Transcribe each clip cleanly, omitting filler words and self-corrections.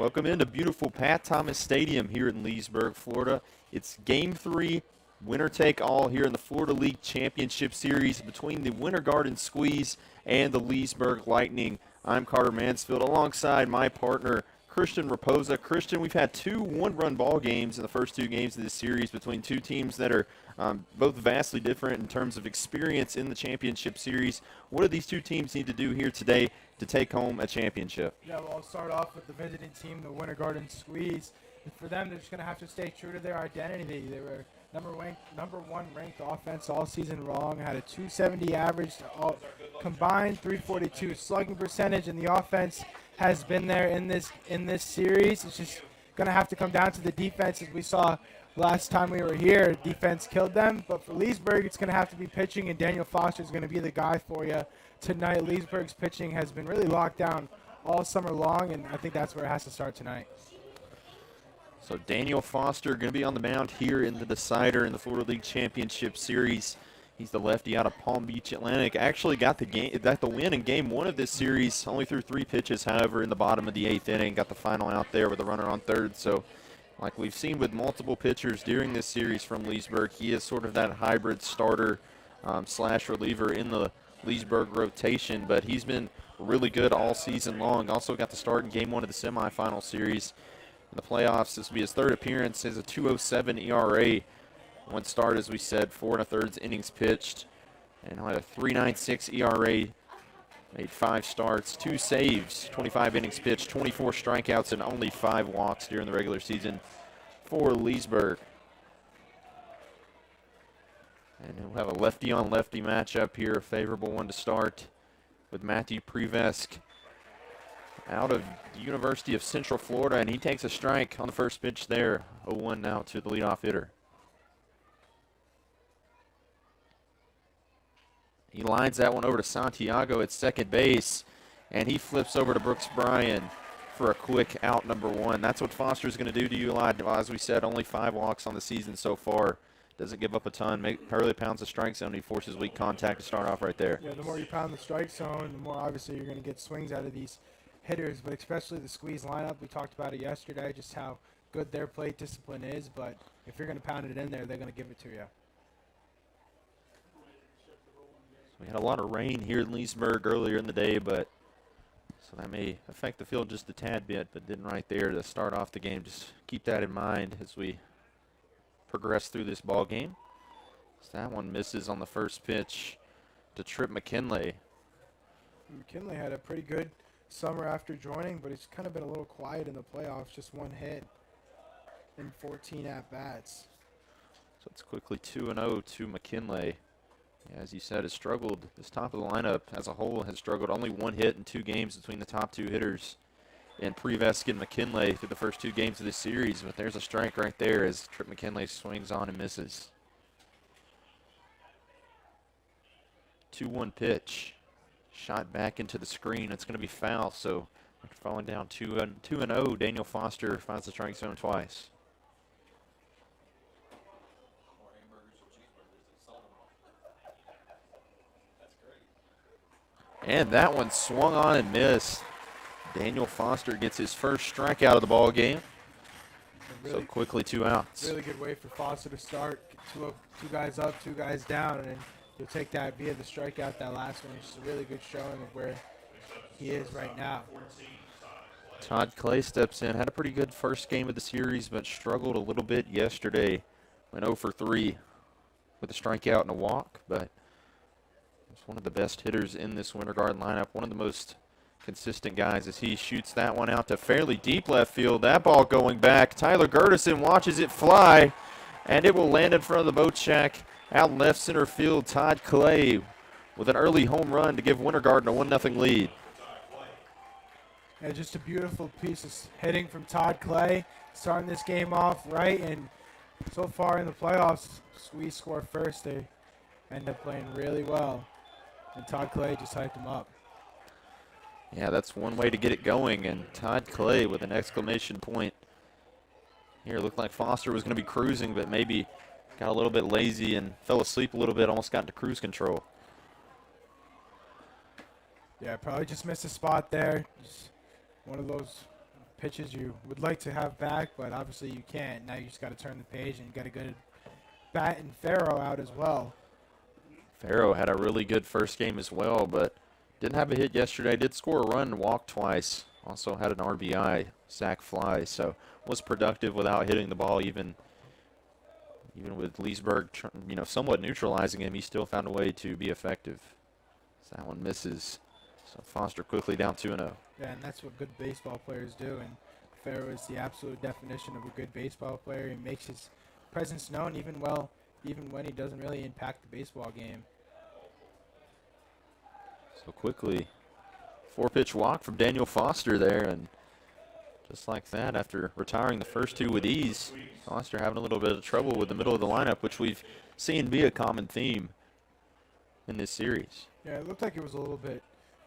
Welcome into beautiful Pat Thomas Stadium here in Leesburg, Florida. It's Game 3, winner-take-all here in the Florida League Championship Series between the Winter Garden Squeeze and the Leesburg Lightning. I'm Carter Mansfield alongside my partner, Christian Raposa. Christian, we've had two one-run ball games in the first two games of this series between two teams that are both vastly different in terms of experience in the championship series. What do these two teams need to do here today to take home a championship? Yeah, well, I'll start off with the visiting team, the Winter Garden Squeeze. And for them, they're just going to have to stay true to their identity. They were number one ranked offense all season long, had a .270 average, combined .342 slugging percentage, and the offense has been there in this series. It's just going to have to come down to the defense, as we saw last time we were here. Defense killed them, but for Leesburg, it's going to have to be pitching, and Daniel Foster is going to be the guy for you tonight. Leesburg's pitching has been really locked down all summer long, and I think that's where it has to start tonight. So Daniel Foster going to be on the mound here in the decider in the Florida League Championship Series. He's the lefty out of Palm Beach Atlantic. Actually got the win in Game 1 of this series. Only threw 3 pitches, however, in the bottom of the 8th inning. Got the final out there with a runner on third. So like we've seen with multiple pitchers during this series from Leesburg, he is sort of that hybrid starter slash reliever in the Leesburg rotation. But he's been really good all season long. Also got the start in Game 1 of the semifinal series. In the playoffs, this will be his third appearance. Has a .207 ERA. One start, as we said, 4 1/3 innings pitched. And he'll have a .396 ERA. Made 5 starts, 2 saves, 25 innings pitched, 24 strikeouts, and only 5 walks during the regular season for Leesburg. And we'll have a lefty-on-lefty matchup here, a favorable one to start with Matthew Prevesk out of the University of Central Florida, and he takes a strike on the first pitch there. 0-1 now to the leadoff hitter. He lines that one over to Santiago at second base, and he flips over to Brooks Bryan for a quick out, number 1. That's what Foster's going to do to you a lot. As we said, only 5 walks on the season so far. Doesn't give up a ton. Early pounds the strike zone. He forces weak contact to start off right there. Yeah, the more you pound the strike zone, the more obviously you're going to get swings out of these hitters, but especially the squeeze lineup. We talked about it yesterday, just how good their plate discipline is, but if you're going to pound it in there, they're going to give it to you. We had a lot of rain here in Leesburg earlier in the day, so that may affect the field just a tad bit, but didn't right there to start off the game. Just keep that in mind as we progress through this ball game. So that one misses on the first pitch to Trip McKinley. McKinley had a pretty good summer after joining, but he's kind of been a little quiet in the playoffs. Just 1 hit in 14 at-bats. So it's quickly 2-0 to McKinley. As you said, has struggled. This top of the lineup as a whole has struggled. Only 1 hit in 2 games between the top 2 hitters in Prevesk and McKinley through the first 2 games of this series. But there's a strike right there as Trip McKinley swings on and misses. 2-1 pitch. Shot back into the screen. It's going to be foul. So after falling down 2-0, Daniel Foster finds the strike zone twice. And that one swung on and missed. Daniel Foster gets his first strikeout of the ball game. Really, so quickly 2 outs. Really good way for Foster to start. Two guys up, 2 guys down, and then you'll take that via the strikeout, that last one. It's just a really good showing of where he is right now. Todd Clay steps in. Had a pretty good first game of the series, but struggled a little bit yesterday. Went 0 for 3 with a strikeout and a walk, but one of the best hitters in this Winter Garden lineup, one of the most consistent guys as he shoots that one out to fairly deep left field. That ball going back. Tyler Gertison watches it fly, and it will land in front of the boat shack out left center field. Todd Clay with an early home run to give Winter Garden a 1-0 lead. Yeah, just a beautiful piece of hitting from Todd Clay, starting this game off right, and so far in the playoffs, Squeeze score first. They end up playing really well. And Todd Clay just hyped him up. Yeah, that's one way to get it going. And Todd Clay with an exclamation point. Here, it looked like Foster was going to be cruising, but maybe got a little bit lazy and fell asleep a little bit, almost got into cruise control. Yeah, probably just missed a spot there. Just one of those pitches you would like to have back, but obviously you can't. Now you just got to turn the page and get a good bat and Farrow out as well. Farrow had a really good first game as well, but didn't have a hit yesterday. Did score a run, walked twice. Also had an RBI, sac fly, so was productive without hitting the ball. Even with Leesburg, somewhat neutralizing him, he still found a way to be effective. So that one misses. So Foster quickly down 2-0. Yeah, and that's what good baseball players do. And Farrow is the absolute definition of a good baseball player. He makes his presence known even when he doesn't really impact the baseball game. So quickly, 4-pitch walk from Daniel Foster there, and just like that, after retiring the first two with ease, Foster having a little bit of trouble with the middle of the lineup, which we've seen be a common theme in this series. Yeah, it looked like it was a little bit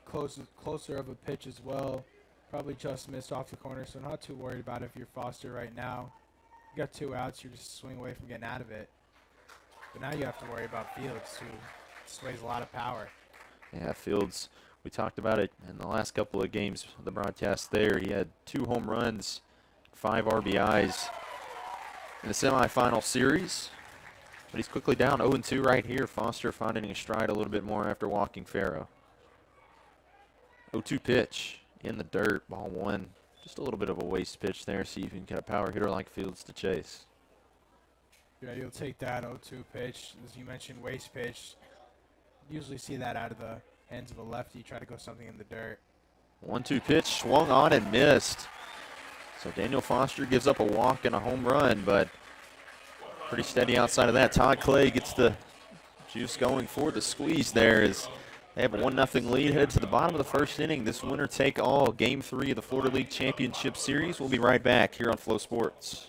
closer of a pitch as well. Probably just missed off the corner, so not too worried about it if you're Foster right now. You got 2 outs, you're just a swing away from getting out of it. But now you have to worry about Fields, who displays a lot of power. Yeah, Fields, we talked about it in the last couple of games, the broadcast there. He had 2 home runs, 5 RBIs in the semifinal series. But he's quickly down 0-2 right here. Foster finding his stride a little bit more after walking Farrow. 0-2 pitch in the dirt, ball 1. Just a little bit of a waste pitch there. See if you can get a power hitter like Fields to chase. Yeah, you'll take that 0-2 pitch. As you mentioned, waste pitch. Usually see that out of the hands of a lefty. Try to go something in the dirt. 1-2 pitch, swung on and missed. So Daniel Foster gives up a walk and a home run, but pretty steady outside of that. Todd Clay gets the juice going for the squeeze there as they have a 1-0 lead. Head to the bottom of the first inning. This winner take all, Game 3 of the Florida League Championship Series. We'll be right back here on Flow Sports.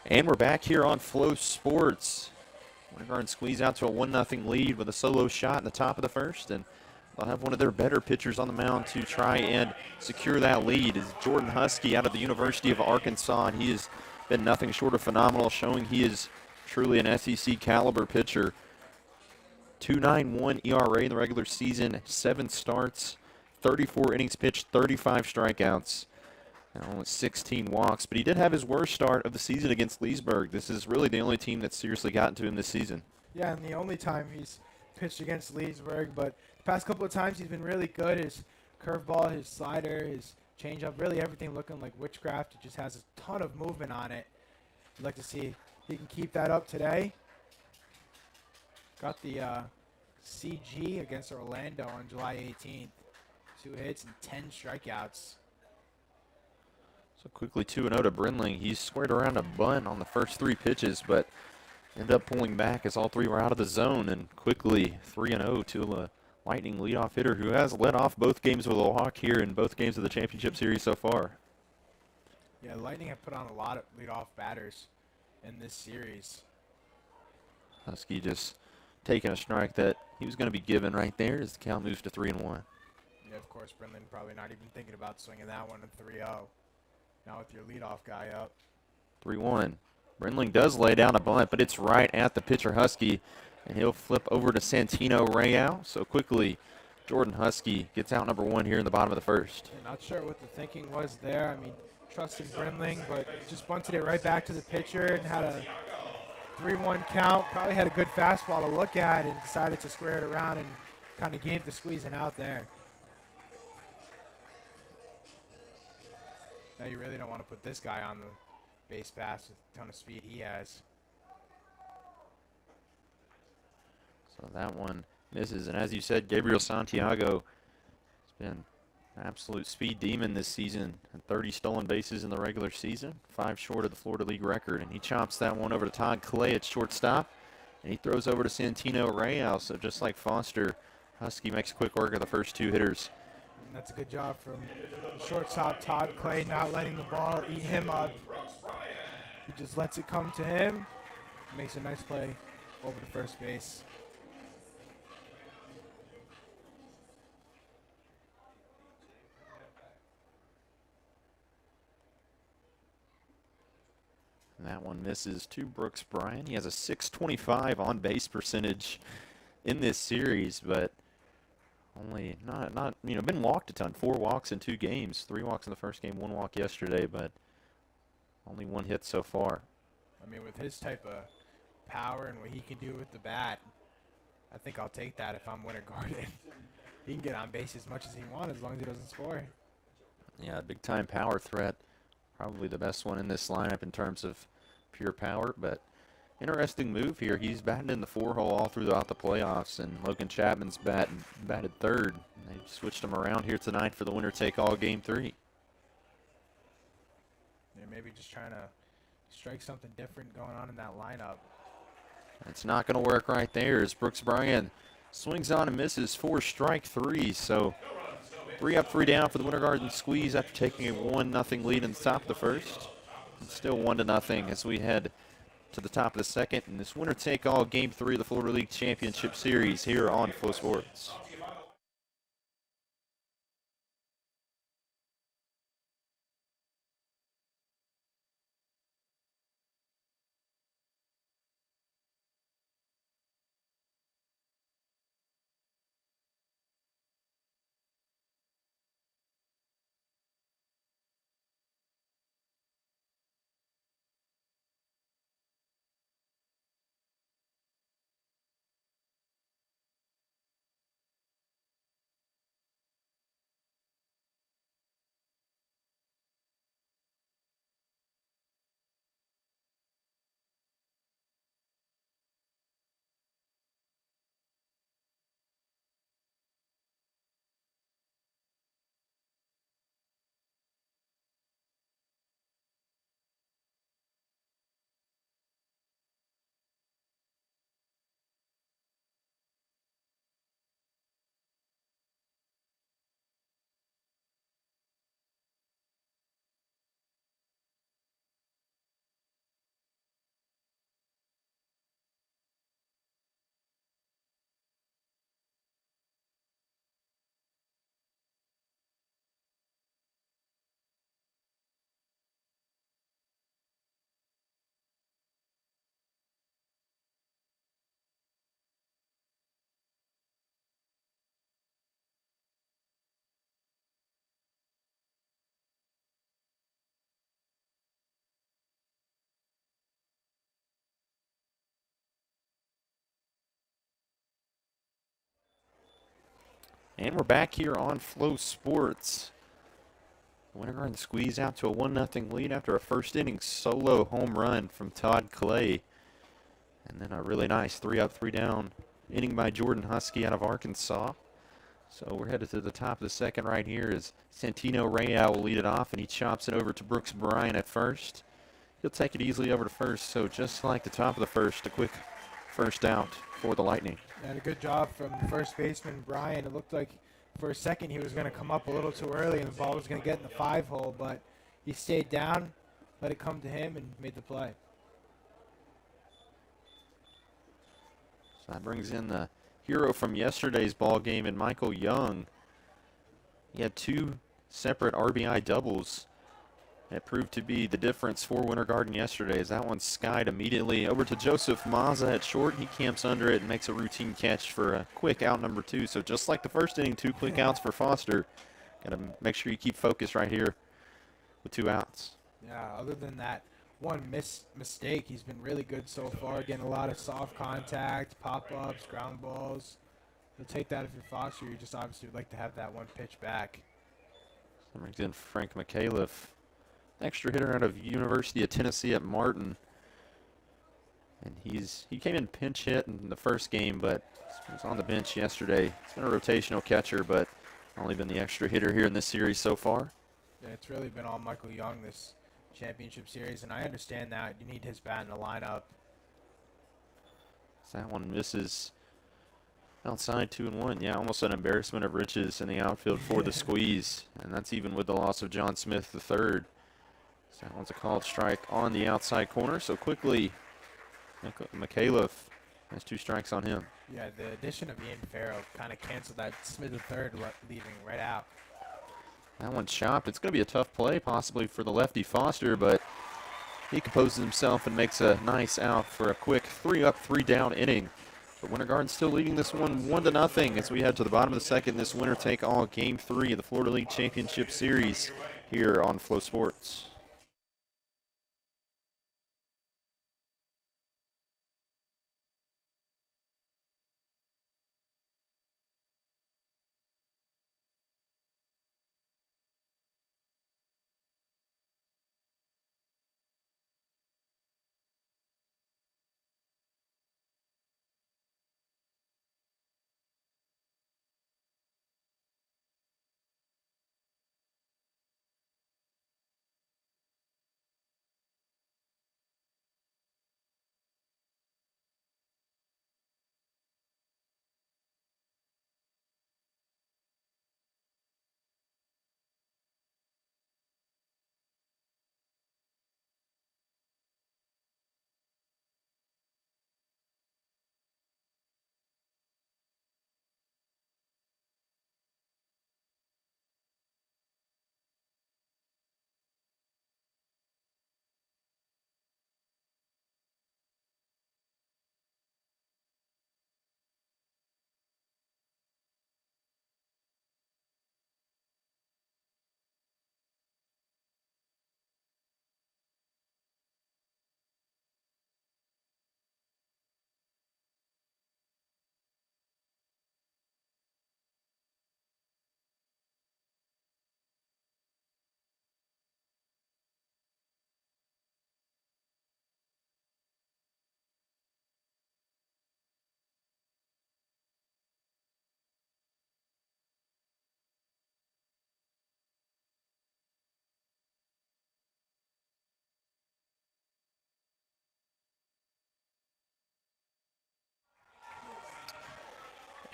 And we're back here on Flow Sports. Winter Garden squeeze out to a 1-0 lead with a solo shot in the top of the first, and they'll have one of their better pitchers on the mound to try and secure that lead. Is Jordan Husky out of the University of Arkansas, and he has been nothing short of phenomenal, showing he is truly an SEC caliber pitcher. 2.91 ERA in the regular season, 7 starts, 34 innings pitched, 35 strikeouts. Only 16 walks, but he did have his worst start of the season against Leesburg. This is really the only team that's seriously gotten to him this season. Yeah, and the only time he's pitched against Leesburg, but the past couple of times he's been really good. His curveball, his slider, his changeup, really everything looking like witchcraft. It just has a ton of movement on it. I'd like to see if he can keep that up today. Got the CG against Orlando on July 18th. 2 hits and 10 strikeouts. So quickly 2-0 to Brindling. He's squared around a bunt on the first 3 pitches, but ended up pulling back as all 3 were out of the zone, and quickly 3-0 to a Lightning leadoff hitter who has led off both games with a walk here in both games of the championship series so far. Yeah, Lightning have put on a lot of leadoff batters in this series. Husky just taking a strike that he was going to be given right there as the count moves to 3-1. Yeah, of course, Brennan probably not even thinking about swinging that one in 3-0. Now with your leadoff guy up. 3-1. Brindling does lay down a bunt, but it's right at the pitcher Husky, and he'll flip over to Santino Real. So quickly, Jordan Husky gets out number 1 here in the bottom of the first. Yeah, not sure what the thinking was there. I mean, trusting Brindling, but just bunted it right back to the pitcher and had a 3-1 count. Probably had a good fastball to look at and decided to square it around and kind of gave the squeezing out there. Now you really don't want to put this guy on the base pass with a ton of speed he has. So that one misses. And as you said, Gabriel Santiago has been an absolute speed demon this season. And 30 stolen bases in the regular season, 5 short of the Florida League record. And he chops that one over to Todd Clay at shortstop. And he throws over to Santino Real. So just like Foster, Husky makes quick work of the first 2 hitters. And that's a good job from shortstop Todd Clay, not letting the ball eat him up. He just lets it come to him. Makes a nice play over to first base. And that one misses to Brooks Bryan. He has a .625 on base percentage in this series, but only not been walked a ton. 4 walks in 2 games, 3 walks in the first game, 1 walk yesterday, but only 1 hit so far. I mean, with his type of power and what he can do with the bat, I think I'll take that if I'm Winter Garden. He can get on base as much as he wants as long as he doesn't score. Yeah, big time power threat. Probably the best one in this lineup in terms of pure power, but interesting move here. He's batting in the 4-hole all throughout the playoffs, and Logan Chapman's batted third. They switched him around here tonight for the winner-take-all Game 3. Yeah, maybe just trying to strike something different going on in that lineup. It's not going to work right there as Brooks Bryan swings on and misses 4 strike 3. So 3 up, 3 down for the Winter Garden Squeeze after taking a 1-0 lead in the top of the first. And still 1-0 as we head to the top of the second in this winner-take-all Game 3 of the Florida League Championship Series here on FloSports. And we're back here on FloSports. Winter Garden Squeeze out to a 1-0 lead after a first inning solo home run from Todd Clay. And then a really nice 3 up, 3 down inning by Jordan Husky out of Arkansas. So we're headed to the top of the second right here as Santino Real will lead it off, and he chops it over to Brooks Bryan at first. He'll take it easily over to first, so just like the top of the first, a quick first out for the Lightning. And a good job from first baseman Bryan. It looked like for a second he was going to come up a little too early and the ball was going to get in the 5-hole, but he stayed down, let it come to him, and made the play. So that brings in the hero from yesterday's ball game in Michael Young. He had 2 separate RBI doubles. That proved to be the difference for Winter Garden yesterday, as that one skied immediately over to Joseph Mazza at short. He camps under it and makes a routine catch for a quick out number 2. So just like the first inning, 2 quick outs for Foster. Got to make sure you keep focused right here with 2 outs. Yeah, other than that one mistake, he's been really good so far, getting a lot of soft contact, pop-ups, ground balls. You'll take that if you're Foster. You just obviously would like to have that one pitch back. So brings in Frank McAuliffe, extra hitter out of University of Tennessee at Martin. And he came in pinch hit in the first game, but he was on the bench yesterday. He's been a rotational catcher, but only been the extra hitter here in this series so far. Yeah, it's really been all Michael Young this championship series, and I understand that. You need his bat in the lineup. So that one misses outside 2-1. Yeah, almost an embarrassment of riches in the outfield for the squeeze, and that's even with the loss of John Smith III. So that one's a called strike on the outside corner. So quickly, McAuliffe has 2 strikes on him. Yeah, the addition of Ian Farrow kind of canceled that Smith III leaving right out. That one's chopped. It's going to be a tough play possibly for the lefty Foster, but he composes himself and makes a nice out for a quick 3-up, 3-down inning. But Winter Garden still leading this one 1-0 as we head to the bottom of the second. This winner take all Game 3 of the Florida League Championship Series here on Flow Sports.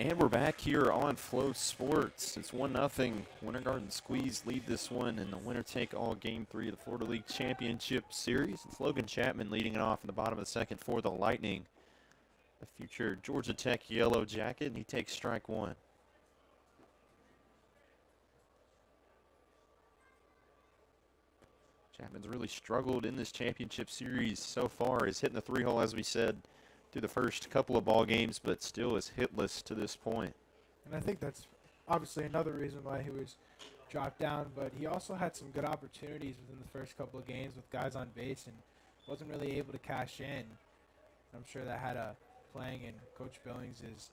And we're back here on Flow Sports. It's 1-0. Winter Garden Squeeze lead this one in the winner take all Game 3 of the Florida League Championship Series. It's Logan Chapman leading it off in the bottom of the second for the Lightning. The future Georgia Tech Yellow Jacket, and he takes strike 1. Chapman's really struggled in this championship series so far. He's hitting the 3-hole, as we said, through the first couple of ball games, but still is hitless to this point. And I think that's obviously another reason why he was dropped down, but he also had some good opportunities within the first couple of games with guys on base and wasn't really able to cash in. I'm sure that had a playing in Coach Billings'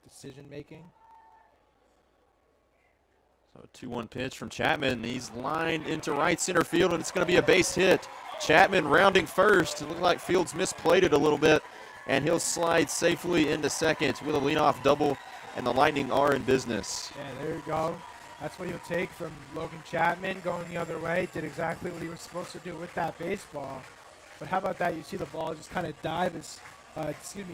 decision-making. So a 2-1 pitch from Chapman. He's lined into right center field, and it's going to be a base hit. Chapman rounding first. It looked like Fields misplayed it a little bit, and he'll slide safely into second with a leadoff double, and the Lightning are in business. Yeah, there you go. That's what you'll take from Logan Chapman going the other way. Did exactly what he was supposed to do with that baseball. But how about that? You see the ball just kind of die as soon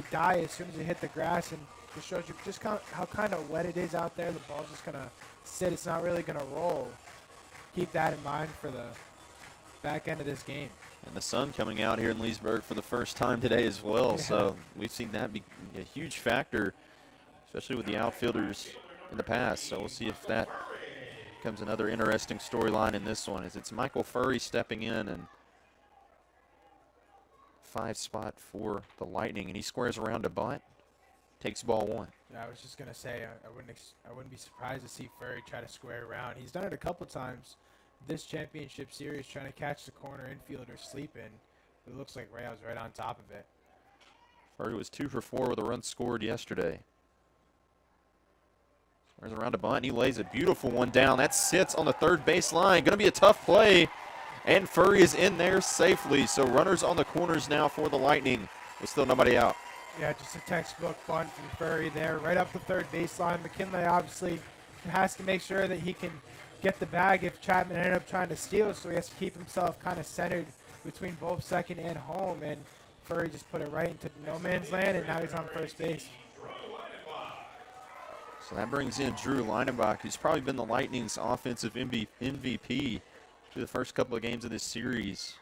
as it hit the grass, and it shows you just how kind of wet it is out there. The ball's just going to sit. It's not really going to roll. Keep that in mind for the back end of this game. And the sun coming out here in Leesburg for the first time today as well. Yeah. So we've seen that be a huge factor, especially with the outfielders in the past. So we'll see if that Comes another interesting storyline in this one as it's Michael Furry stepping in and 5 spot for the Lightning, and he squares around to bunt, takes ball 1. Yeah, I was just gonna say I wouldn't be surprised to see Furry try to square around. He's done it a couple times this championship series, trying to catch the corner infielder sleeping. But it looks like Rayo's right on top of it. Furry was 2 for 4 with a run scored yesterday. Squares around to bunt, and he lays a beautiful one down. That sits on the third base line. Going to be a tough play, and Furry is in there safely. So runners on the corners now for the Lightning with still nobody out. Yeah, just a textbook bunt from Furry there, right up the third baseline. McKinley obviously has to make sure that he can get the bag if Chapman ended up trying to steal, so he has to keep himself kind of centered between both second and home, and Furry just put it right into no man's land, and now he's on first base. So that brings in Drew Leinenbach, who's probably been the Lightning's offensive MVP through the first couple of games of this series.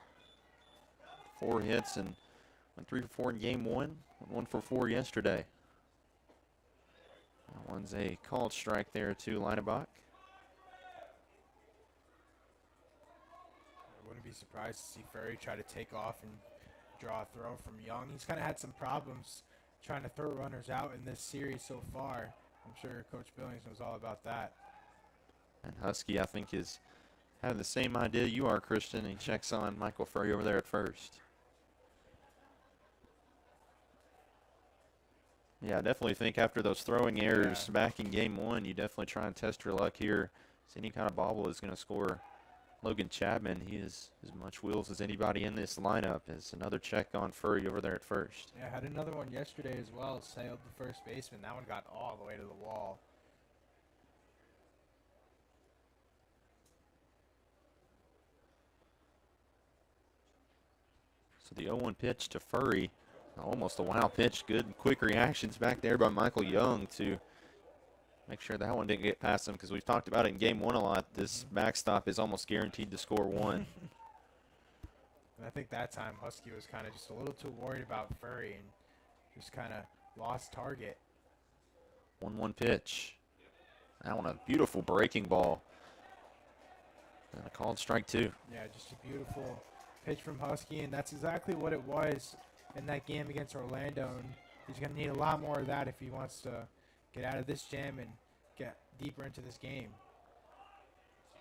4 hits and went 3 for 4 in game 1, went 1 for 4 yesterday. That one's a called strike there to Leinenbach. I wouldn't be surprised to see Furry try to take off and draw a throw from Young. He's kind of had some problems trying to throw runners out in this series so far. I'm sure Coach Billings knows all about that. And Husky, I think, is having the same idea you are, Christian. He checks on Michael Furry over there at first. Yeah, I definitely think after those throwing errors back in game 1, you definitely try and test your luck here. So any kind of bobble is going to score Logan Chapman. He is as much wheels as anybody in this lineup. As another check on Furry over there at first. Yeah, had another one yesterday as well. Sailed the first baseman. That one got all the way to the wall. So the 0-1 pitch to Furry. Almost a wild pitch. Good and quick reactions back there by Michael Young to make sure that one didn't get past him, because we've talked about it in game 1 a lot. This backstop is almost guaranteed to score 1. And I think that time Husky was kind of just a little too worried about Furry and just kind of lost target. 1-1 pitch. That one a beautiful breaking ball. And a called strike 2. Yeah, just a beautiful pitch from Husky, and that's exactly what it was in that game against Orlando. And he's going to need a lot more of that if he wants to get out of this jam and get deeper into this game.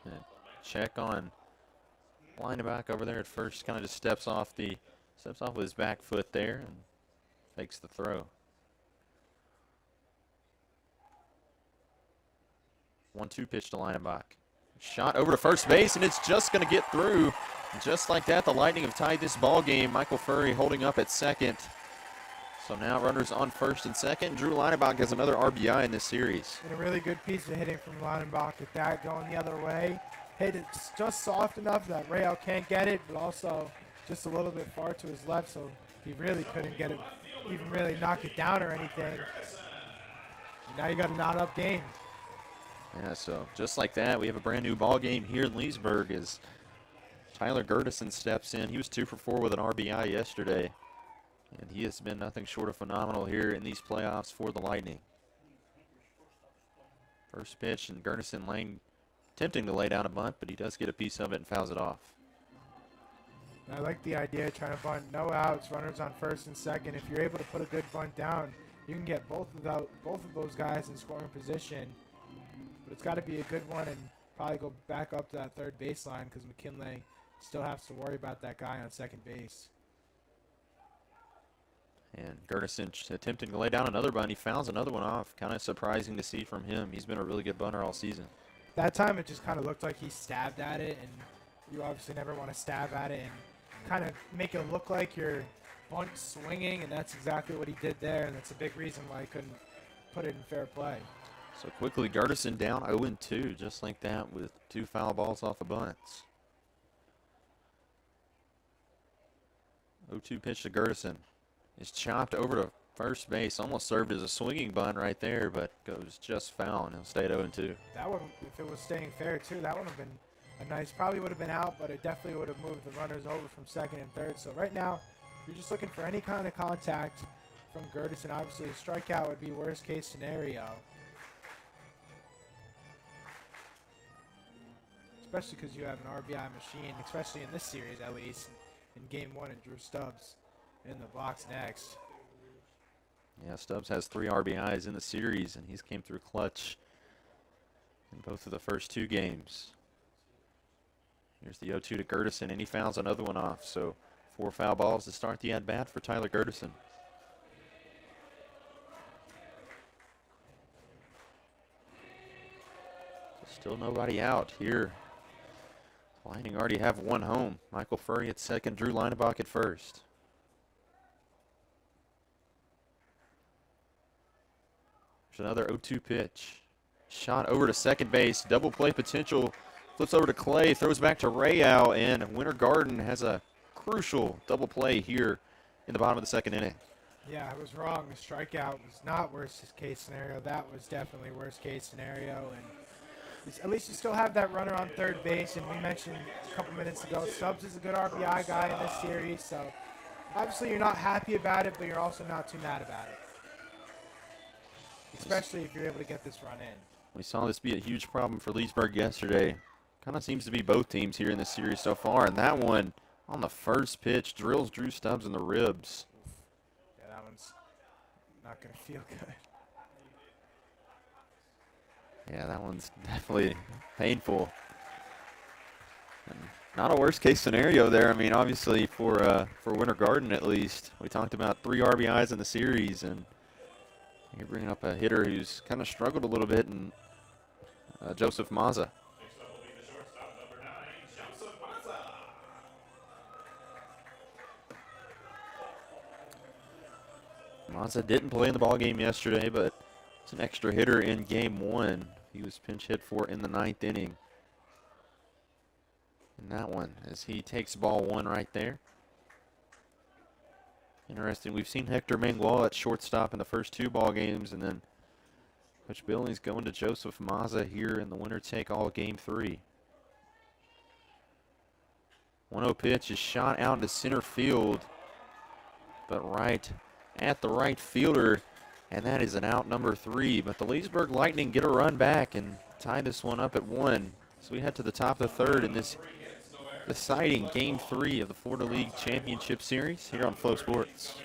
And check on Lineback over there at first. Kind of just steps off with his back foot there and fakes the throw. 1-2 pitch to Lineback. Shot over to first base, and it's just going to get through. Just like that, the Lightning have tied this ball game. Michael Furry holding up at second. So now runners on first and second. Drew Leinebach has another RBI in this series. And a really good piece of hitting from Leinebach with that going the other way. Hit it just soft enough that Rayo can't get it, but also just a little bit far to his left, so he really couldn't get it, even really knock it down or anything. And now you got a not-up game. Yeah, so just like that, we have a brand new ball game here in Leesburg as Tyler Gertison steps in. He was 2 for 4 with an RBI yesterday, and he has been nothing short of phenomenal here in these playoffs for the Lightning. First pitch, and Gertison laying, attempting to lay down a bunt, but he does get a piece of it and fouls it off. I like the idea of trying to bunt, no outs, runners on first and second. If you're able to put a good bunt down, you can get both of those guys in scoring position. But it's got to be a good one and probably go back up to that third baseline, because McKinley still has to worry about that guy on second base. And Gertison attempting to lay down another bunt. He fouls another one off. Kind of surprising to see from him. He's been a really good bunter all season. That time it just kind of looked like he stabbed at it, and you obviously never want to stab at it and kind of make it look like you're bunt swinging, and that's exactly what he did there, and that's a big reason why he couldn't put it in fair play. So quickly, Gertison down 0-2, just like that, with 2 foul balls off of bunts. 0-2 pitch to Gertison. Is chopped over to first base. Almost served as a swinging bunt right there, but goes just foul, and he'll stay at 0-2. That one, if it was staying fair too, that would have been a nice, probably would have been out, but it definitely would have moved the runners over from second and third. So right now, you're just looking for any kind of contact from Gertison. Obviously, a strikeout would be worst case scenario. especially because you have an RBI machine, especially in this series at least, in Game 1 and Drew Stubbs in the box next. Yeah, Stubbs has 3 RBIs in the series, and he's came through clutch in both of the first 2 games. Here's the 0-2 to Gertison, and he fouls another one off. So 4 foul balls to start the at-bat for Tyler Gertison. Still nobody out here. Lightning already have 1 home. Michael Furry at second, Drew Leinebach at first. There's another 0-2 pitch. Shot over to second base, double play potential. Flips over to Clay, throws back to Rayau, and Winter Garden has a crucial double play here in the bottom of the second inning. Yeah, I was wrong. The strikeout was not worst case scenario. That was definitely worst case scenario. And at least you still have that runner on third base. And we mentioned a couple minutes ago, Stubbs is a good RBI guy in this series. So obviously you're not happy about it, but you're also not too mad about it, especially if you're able to get this run in. We saw this be a huge problem for Leesburg yesterday. Kind of seems to be both teams here in this series so far. And that one on the first pitch drills Drew Stubbs in the ribs. Yeah, that one's not going to feel good. Yeah, that one's definitely painful. And not a worst case scenario there. I mean, obviously for Winter Garden at least. We talked about 3 RBIs in the series, and you're bringing up a hitter who's kind of struggled a little bit, and Joseph Mazza. Mazza didn't play in the ballgame yesterday, but it's an extra hitter in Game 1. He was pinch hit for in the 9th inning. And that one, as he takes ball 1 right there. Interesting, we've seen Hector Mangual at shortstop in the first 2 ball games, and then Coach Billings going to Joseph Mazza here in the winner take all Game 3. 1-0 pitch is shot out into center field, but right at the right fielder, and that is an out number 3. But the Leesburg Lightning get a run back and tie this one up at 1. So we head to the top of the 3rd in this deciding Game 3 of the Florida League Championship Series here on Flow Sports.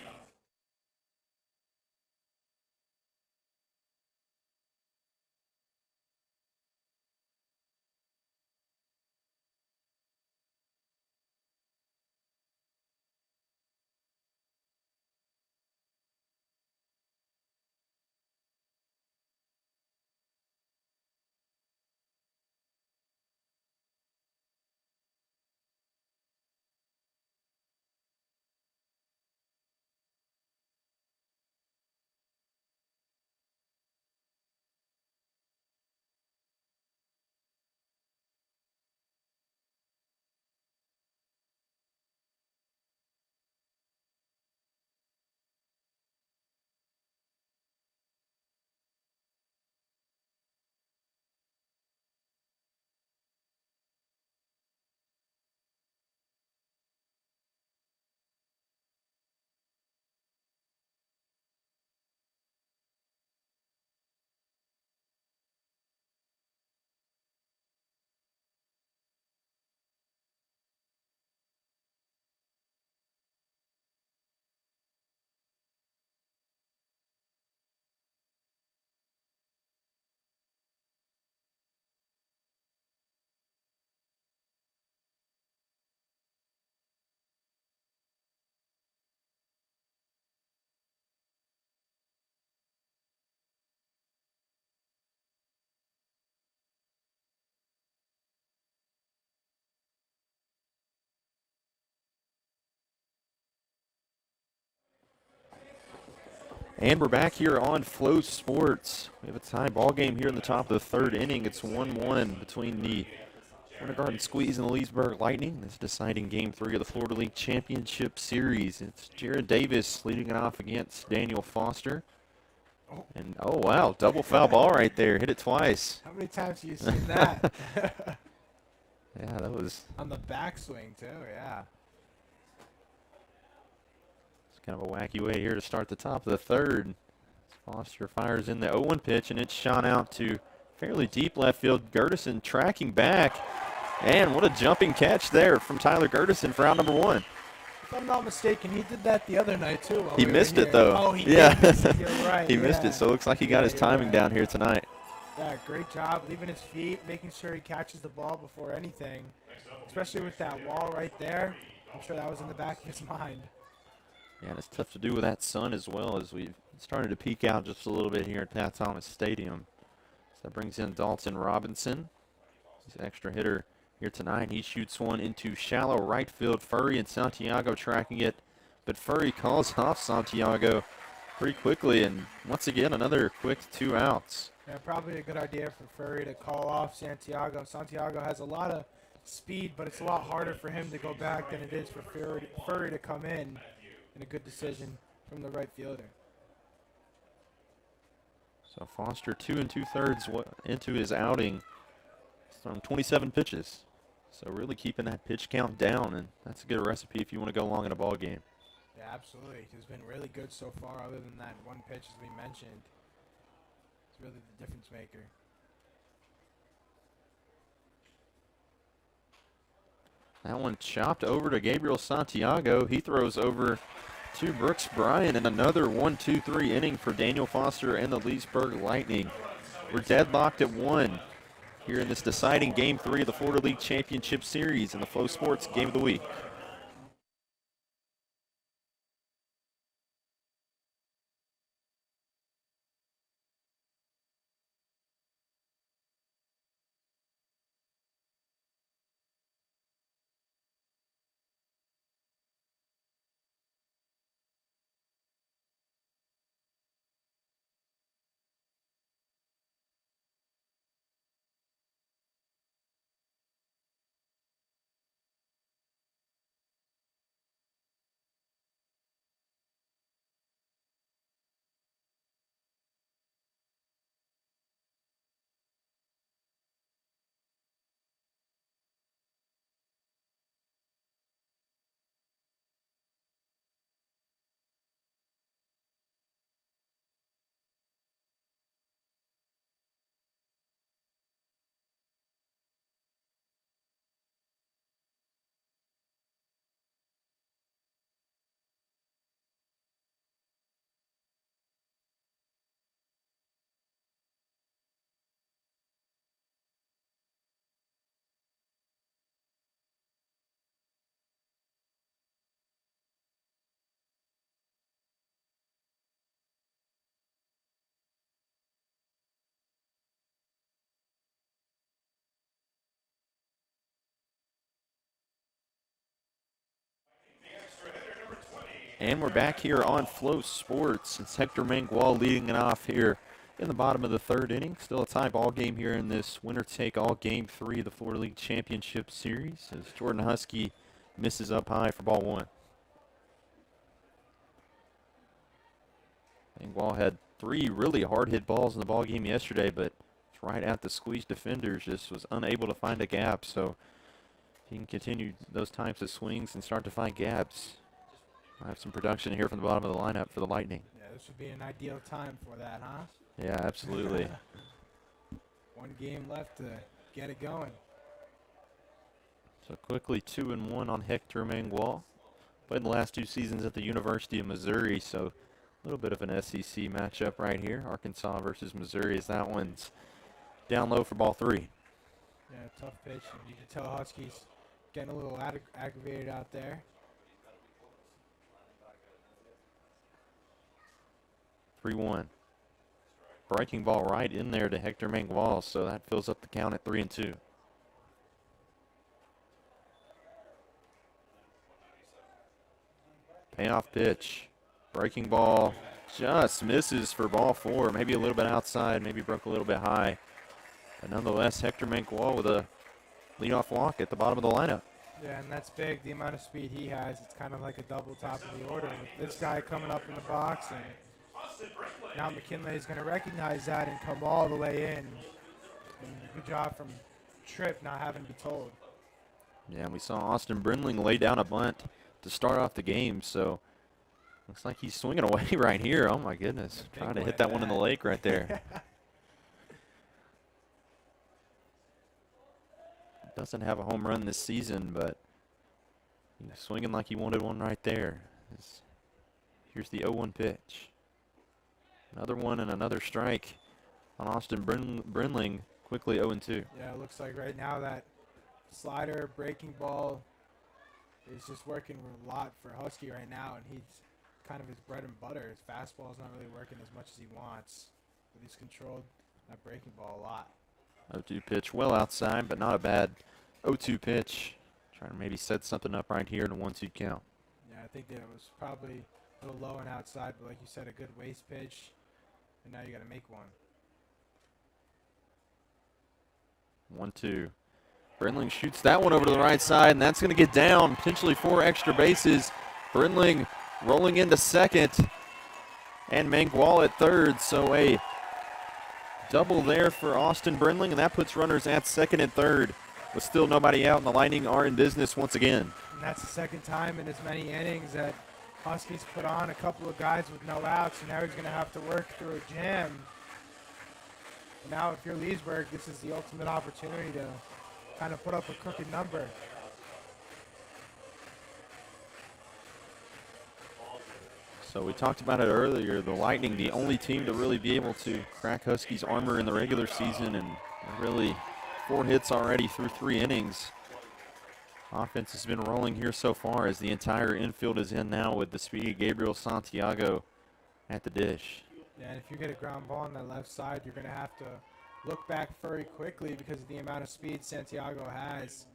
And we're back here on Flow Sports. We have a tie ball game here in the top of the 3rd inning. It's 1-1 between the Winter Garden Squeeze and the Leesburg Lightning. This deciding Game 3 of the Florida League Championship Series. It's Jared Davis leading it off against Daniel Foster. And, oh, wow, double foul ball right there. Hit it twice. How many times have you seen that? Yeah, that was on the backswing, too, yeah. kind of a wacky way here to start the top of the 3rd. Foster fires in the 0-1 pitch, and it's shot out to fairly deep left field. Gertison tracking back, And what a jumping catch there from Tyler Gertison for out number 1. If I'm not mistaken, he did that the other night too. He missed it though. Oh, he yeah. did miss it. You're right. He missed it, so it looks like he got his timing down here tonight. Yeah, great job leaving his feet, making sure he catches the ball before anything, especially with that wall right there. I'm sure that was in the back of his mind. Yeah, and it's tough to do with that sun as well, as we've started to peek out just a little bit here at Pat Thomas Stadium. So that brings in Dalton Robinson. He's an extra hitter here tonight. He shoots one into shallow right field. Furry and Santiago tracking it, but Furry calls off Santiago pretty quickly, and once again another quick 2 outs. Yeah, probably a good idea for Furry to call off Santiago. Santiago has a lot of speed, but it's a lot harder for him to go back than it is for Furry to come in. And a good decision from the right fielder. So Foster 2 2/3 into his outing from 27 pitches. So really keeping that pitch count down, and that's a good recipe if you want to go long in a ball game. Yeah, absolutely. He's been really good so far, other than that one pitch as we mentioned. It's really the difference maker. That one chopped over to Gabriel Santiago. He throws over to Brooks Bryan, and another 1-2-3 inning for Daniel Foster and the Leesburg Lightning. We're deadlocked at 1 here in this deciding Game 3 of the Florida League Championship Series in the Flow Sports Game of the Week. And we're back here on Flow Sports. It's Hector Mangual leading it off here in the bottom of the 3rd inning. Still a tie ball game here in this winner-take-all Game 3 of the Florida League Championship Series, as Jordan Husky misses up high for ball 1. Mangual had 3 really hard-hit balls in the ball game yesterday, but it's right at the squeeze defenders, just was unable to find a gap. So if he can continue those types of swings and start to find gaps, I have some production here from the bottom of the lineup for the Lightning. Yeah, this would be an ideal time for that, huh? Yeah, absolutely. 1 game left to get it going. So quickly 2-1 on Hector Mangual. Played the last 2 seasons at the University of Missouri, so a little bit of an SEC matchup right here. Arkansas versus Missouri, as that one's down low for ball 3. Yeah, tough pitch. You can tell Huskies getting a little aggravated out there. 3-1. Breaking ball right in there to Hector Mangual, so that fills up the count at 3-2. Payoff pitch. Breaking ball just misses for ball 4. Maybe a little bit outside, maybe broke a little bit high. But nonetheless, Hector Mangual with a leadoff walk at the bottom of the lineup. Yeah, and that's big. The amount of speed he has, it's kind of like a double top of the order. With this guy coming up in the box, and now McKinley is going to recognize that and come all the way in. And good job from Tripp not having to be told. Yeah, and we saw Austin Brindling lay down a bunt to start off the game, so looks like he's swinging away right here. Oh, my goodness. Trying to hit that one in the lake right there. Doesn't have a home run this season, but he's swinging like he wanted one right there. Here's the 0-1 pitch. Another one and another strike on Austin Brinling. Quickly 0-2. Yeah, it looks like right now that slider, breaking ball is just working a lot for Husky right now, and he's kind of his bread and butter. His fastball's not really working as much as he wants, but he's controlled that breaking ball a lot. 0-2 pitch, well outside, but not a bad 0-2 pitch. Trying to maybe set something up right here in a 1-2 count. Yeah, I think that it was probably a little low and outside, but like you said, a good waste pitch, and now you got to make one. 1-2. Brinling shoots that one over to the right side, and that's going to get down, potentially 4 extra bases. Brinling rolling into second, and Mangual at third. So a double there for Austin Brinling, and that puts runners at second and third. With still nobody out, and the Lightning are in business once again. And that's the second time in as many innings that Huskies put on a couple of guys with no outs, and now he's going to have to work through a jam. Now, if you're Leesburg, this is the ultimate opportunity to kind of put up a crooked number. So we talked about it earlier, the Lightning, the only team to really be able to crack Huskies' armor in the regular season, and really 4 hits already through 3 innings. Offense has been rolling here so far as the entire infield is in now with the speedy Gabriel Santiago at the dish. Yeah, and if you get a ground ball on that left side, you're going to have to look back very quickly because of the amount of speed Santiago has.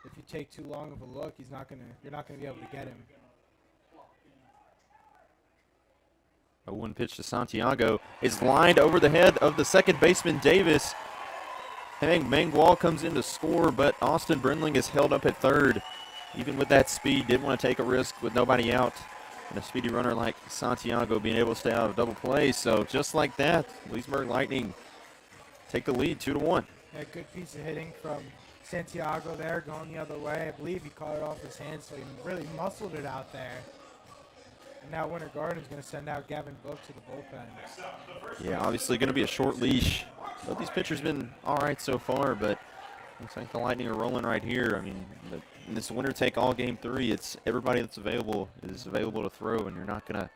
If you take too long of a look, you're not going to be able to get him. 0-1 pitch to Santiago is lined over the head of the second baseman Davis. I think Mangual comes in to score, but Austin Brinling is held up at third. Even with that speed, didn't want to take a risk with nobody out. And a speedy runner like Santiago being able to stay out of double play. So just like that, Leesburg Lightning take the lead 2-1. Yeah, good piece of hitting from Santiago there, going the other way. I believe he caught it off his hand, so he really muscled it out there. And now Winter Garden's going to send out Gavin Book to the bullpen. Yeah, obviously going to be a short leash. Both these pitchers been all right so far, but looks like the Lightning are rolling right here. I mean, in this winner take all game 3, it's everybody that's available is available to throw, and you're not going to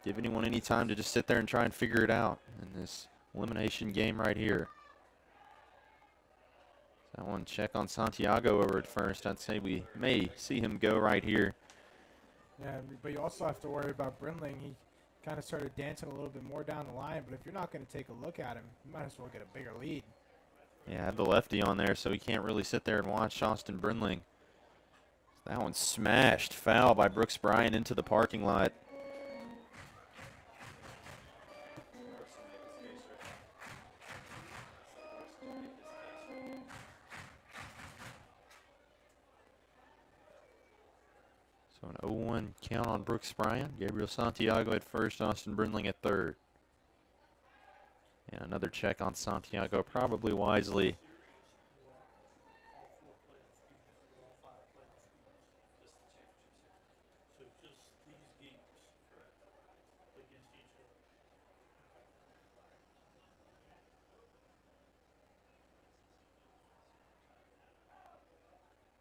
give anyone any time to just sit there and try and figure it out in this elimination game right here. That one check on Santiago over at first. I'd say we may see him go right here. Yeah, but you also have to worry about Brinling. He kind of started dancing a little bit more down the line, but if you're not going to take a look at him, you might as well get a bigger lead. Yeah, had the lefty on there, so he can't really sit there and watch Austin Brinling. That one smashed foul by Brooks Bryan into the parking lot. So an 0-1 count on Brooks Bryan. Gabriel Santiago at first, Austin Brinling at third. And another check on Santiago, probably wisely.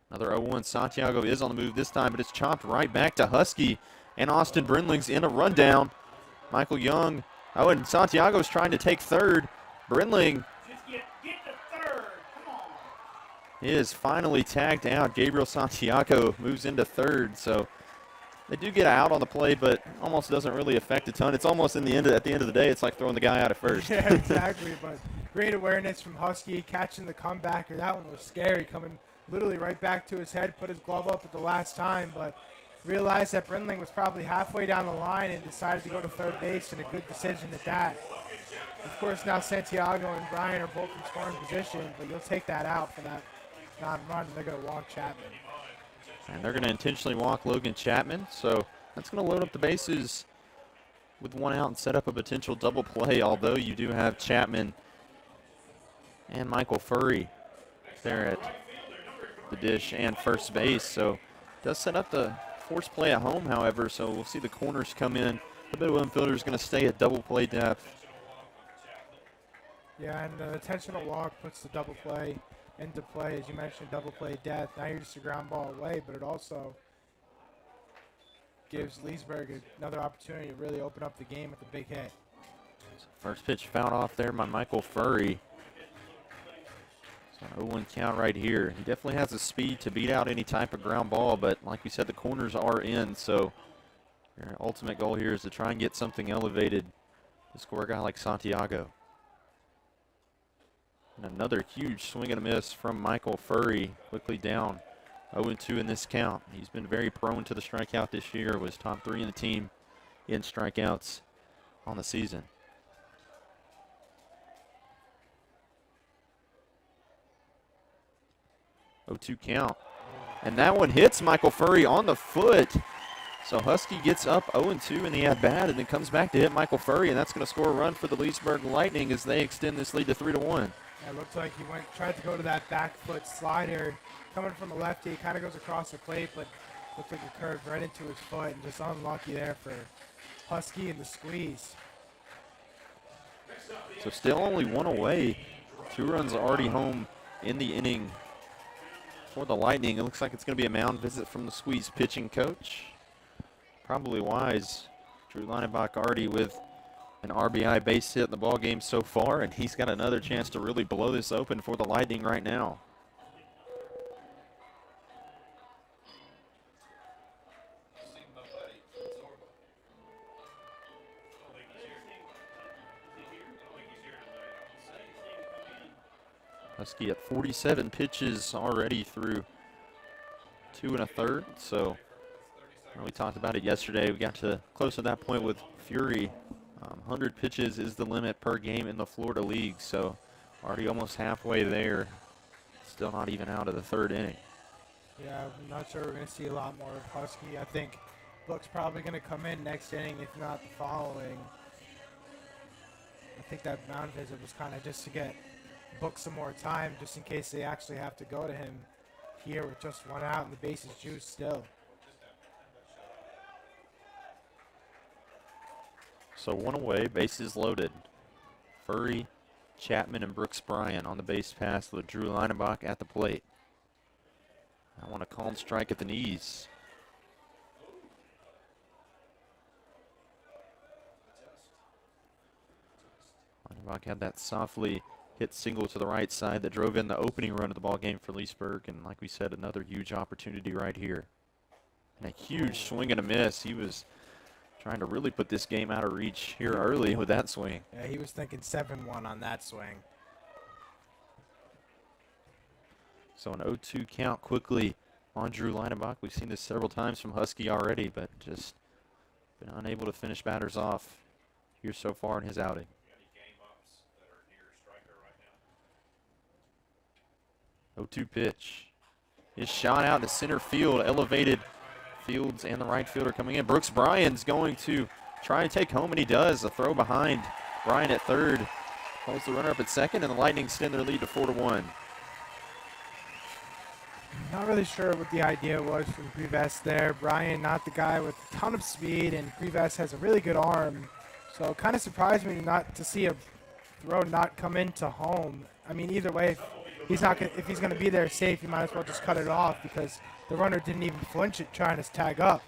Another 0-1. Santiago is on the move this time, but it's chopped right back to Husky. And Austin Brinling's in a rundown. Michael Young. Oh, and Santiago's trying to take third. Brinling Just get to third. Come on. is finally tagged out. Gabriel Santiago moves into third. So they do get out on the play, but almost doesn't really affect a ton. It's almost at the end of the day, it's like throwing the guy out at first. Yeah, exactly. But great awareness from Husky, catching the comebacker. That one was scary, coming literally right back to his head, put his glove up at the last time, but realized that Brinling was probably halfway down the line and decided to go to third base, and a good decision at that. Of course, now Santiago and Bryan are both in scoring position, but you'll take that out for that non-run. They're going to walk Chapman. And they're going to intentionally walk Logan Chapman, so that's going to load up the bases with one out and set up a potential double play, although you do have Chapman and Michael Furry there at the dish and first base, so it does set up the force play at home, however, so we'll see the corners come in. The middle infielder is going to stay at double play depth. Yeah, and the intentional walk puts the double play into play. As you mentioned, double play death. Now you're just a ground ball away, but it also gives Leesburg another opportunity to really open up the game with a big hit. First pitch fouled off there by Michael Furry. So an 0-1 count right here. He definitely has the speed to beat out any type of ground ball, but like we said, the corners are in, so your ultimate goal here is to try and get something elevated to score a guy like Santiago. And another huge swing and a miss from Michael Furry, quickly down 0-2 in this count. He's been very prone to the strikeout this year, was top 3 in the team in strikeouts on the season. 0-2 count. And that one hits Michael Furry on the foot. So Husky gets up 0-2 in the at-bat and then comes back to hit Michael Furry, and that's going to score a run for the Leesburg Lightning as they extend this lead to 3-1. It looks like he tried to go to that back foot slider. Coming from a lefty, he kind of goes across the plate, but looked like it curved right into his foot, and just unlucky there for Husky in the squeeze. So still only one away. 2 runs already home in the inning for the Lightning. It looks like it's going to be a mound visit from the squeeze pitching coach. Probably wise. Drew Leinebach already with an RBI base hit in the ball game so far, and he's got another chance to really blow this open for the Lightning right now. Husky at 47 pitches already through 2 1/3. So we talked about it yesterday. We got to close to that point with Fury. 100 pitches is the limit per game in the Florida League. So already almost halfway there. Still not even out of the 3rd inning. Yeah, I'm not sure we're going to see a lot more of Husky. I think Book's probably going to come in next inning, if not the following. I think that mound visit was kind of just to get Book some more time, just in case they actually have to go to him here with just 1 out and the bases juiced still. So 1 away, bases loaded. Furry, Chapman, and Brooks Bryan on the base pass with Drew Leinebach at the plate. I want a called strike at the knees. Leinebach had that softly hit single to the right side that drove in the opening run of the ball game for Leesburg, and like we said, another huge opportunity right here. And a huge swing and a miss. He was trying to really put this game out of reach here early with that swing. Yeah, he was thinking 7-1 on that swing. So an 0-2 count quickly on Drew Leinebach. We've seen this several times from Husky already, but just been unable to finish batters off here so far in his outing. 0-2 pitch. His shot out to center field, elevated. Fields and the right fielder coming in. Brooks Bryan's going to try and take home, and he does. A throw behind Bryan at 3rd. Holds the runner up at 2nd, and the Lightning extend their lead to 4-1. Not really sure what the idea was from Prives there. Bryan, not the guy with a ton of speed, and Prives has a really good arm. So it kind of surprised me not to see a throw not come into home. I mean, either way, if he's going to be there safe, you might as well just cut it off because the runner didn't even flinch at trying to tag up.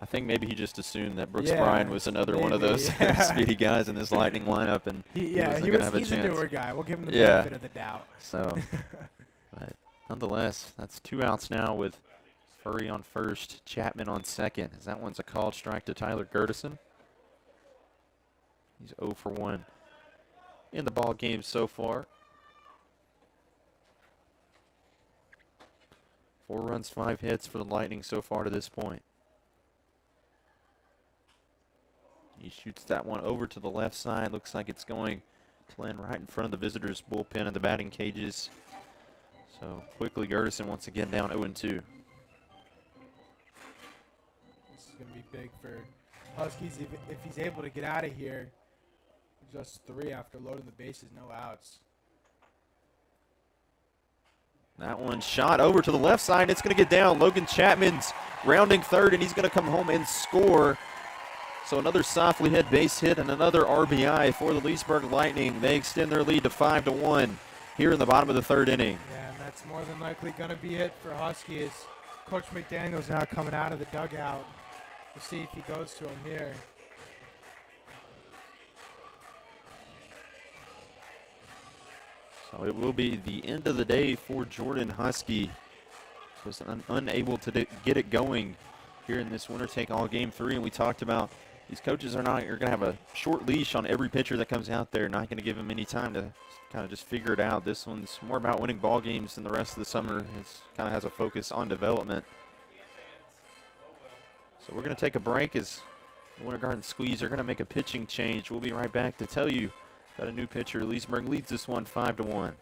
I think maybe he just assumed that Brooks Bryan was another one of those speedy guys in this Lightning lineup, and he's a newer guy. We'll give him the benefit of the doubt. So, but nonetheless, that's 2 outs now with Furry on first, Chapman on second. As that one's a called strike to Tyler Gertison. He's 0 for 1 in the ball game so far. 4 runs, 5 hits for the Lightning so far to this point. He shoots that one over to the left side. Looks like it's going to land right in front of the visitors' bullpen and the batting cages. So quickly, Gertison once again down 0-2. This is going to be big for Huskies if he's able to get out of here. Just 3 after loading the bases, no outs. That one shot over to the left side. It's going to get down. Logan Chapman's rounding 3rd, and he's going to come home and score. So another softly hit base hit and another RBI for the Leesburg Lightning. They extend their lead to 5-1 here in the bottom of the 3rd inning. Yeah, It's more than likely going to be it for Husky as Coach McDaniel's now coming out of the dugout. We'll see if he goes to him here. So it will be the end of the day for Jordan Husky. Was unable to get it going here in this winner-take-all Game 3, and we talked about these coaches are going to have a short leash on every pitcher that comes out there, not going to give them any time to kind of just figure it out. This one's more about winning ball games than the rest of the summer. It kind of has a focus on development. So we're going to take a break as the Winter Garden Squeeze are going to make a pitching change. We'll be right back to tell you about a new pitcher. Leesburg leads this one 5-1.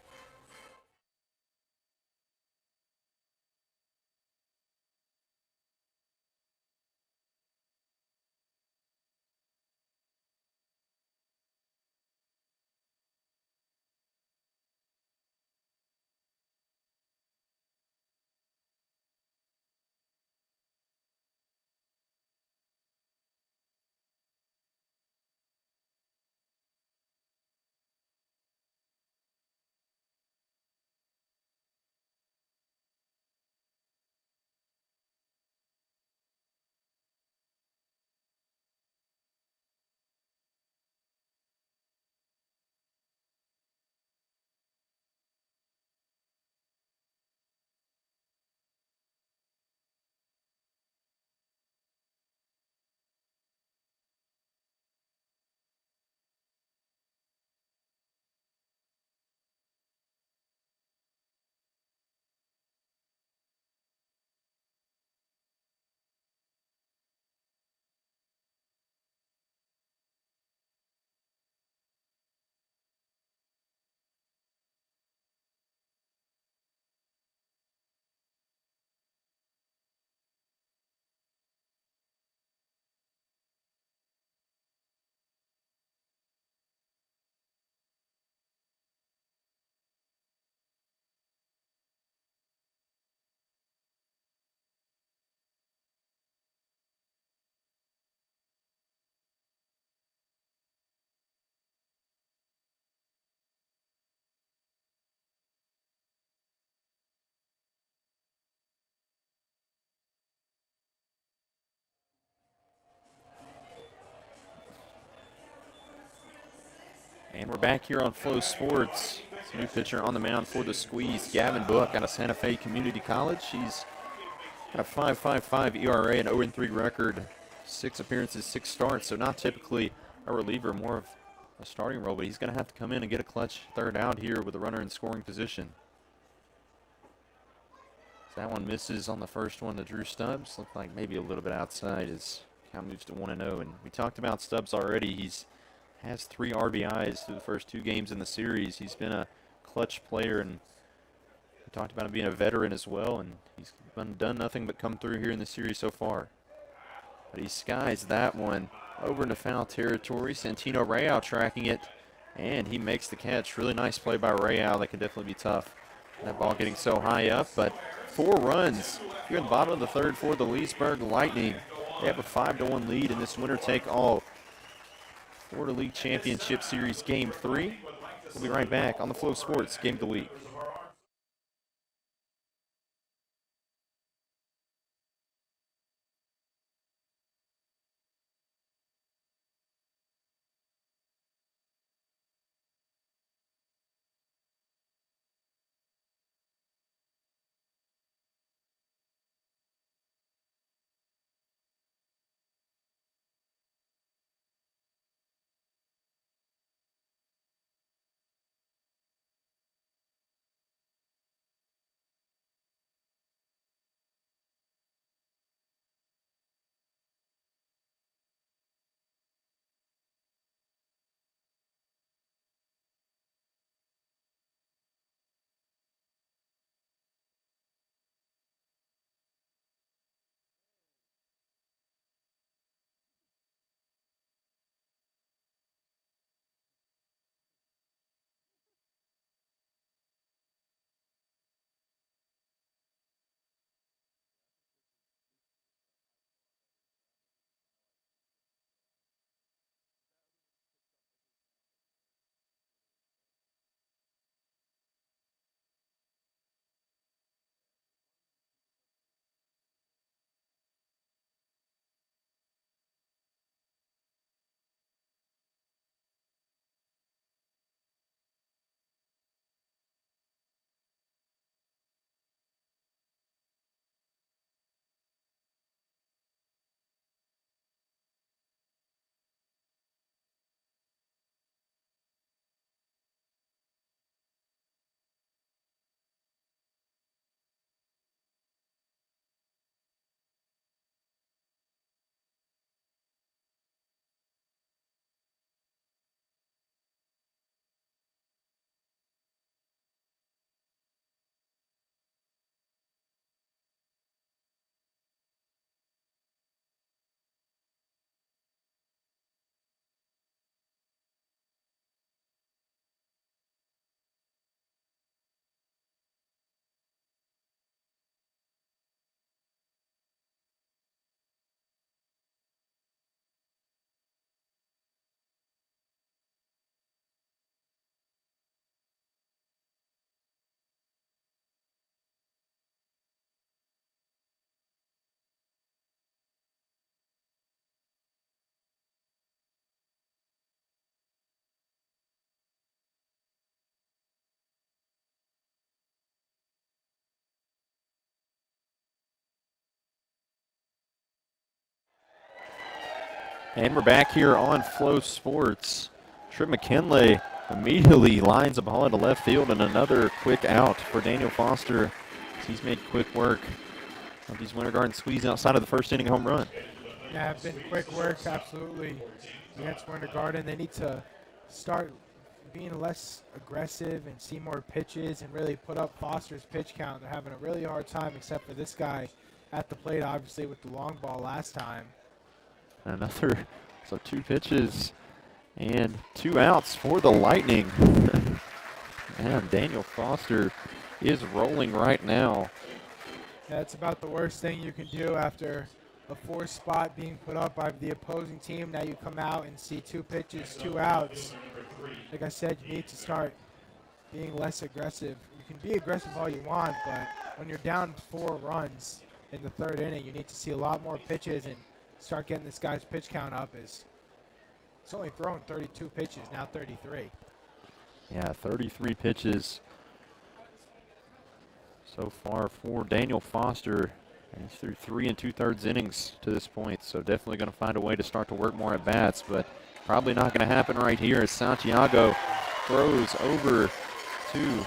And we're back here on Flow Sports. It's a new pitcher on the mound for the Squeeze, Gavin Book out of Santa Fe Community College. He's got a 5.55 ERA and 0-3 record, 6 appearances, 6 starts. So not typically a reliever, more of a starting role, but he's going to have to come in and get a clutch third out here with a runner in scoring position. So that one misses on the first one to Drew Stubbs. Looked like maybe a little bit outside as count moves to 1-0. And we talked about Stubbs already. He's has 3 RBIs through the first 2 games in the series. He's been a clutch player, and we talked about him being a veteran as well, and he's done nothing but come through here in the series so far. But he skies that one over into foul territory. Santino Real tracking it, and he makes the catch. Really nice play by Real. That can definitely be tough. That ball getting so high up, but 4 runs here at the bottom of the third for the Leesburg Lightning. They have a 5-1 lead in this winner-take-all Florida League Championship Series Game 3. We'll be right back on the Flow Sports Game of the Week. And we're back here on Flow Sports. Trip McKinley immediately lines a ball into left field, and another quick out for Daniel Foster. He's made quick work of these Winter Garden Squeeze outside of the first inning home run. Yeah, been quick work, absolutely, against Winter Garden. They need to start being less aggressive and see more pitches and really put up Foster's pitch count. They're having a really hard time, except for this guy at the plate, obviously, with the long ball last time. Another, so 2 pitches and 2 outs for the Lightning. Man, Daniel Foster is rolling right now. That's about the worst thing you can do after a 4 spot being put up by the opposing team. Now you come out and see 2 pitches, 2 outs. Like I said, you need to start being less aggressive. You can be aggressive all you want, but when you're down 4 runs in the 3rd inning, you need to see a lot more pitches and start getting this guy's pitch count up. It's only thrown 32 pitches, now 33. Yeah, 33 pitches so far for Daniel Foster. And he's through 3 2/3 innings to this point, so definitely going to find a way to start to work more at bats, but probably not going to happen right here as Santiago throws over to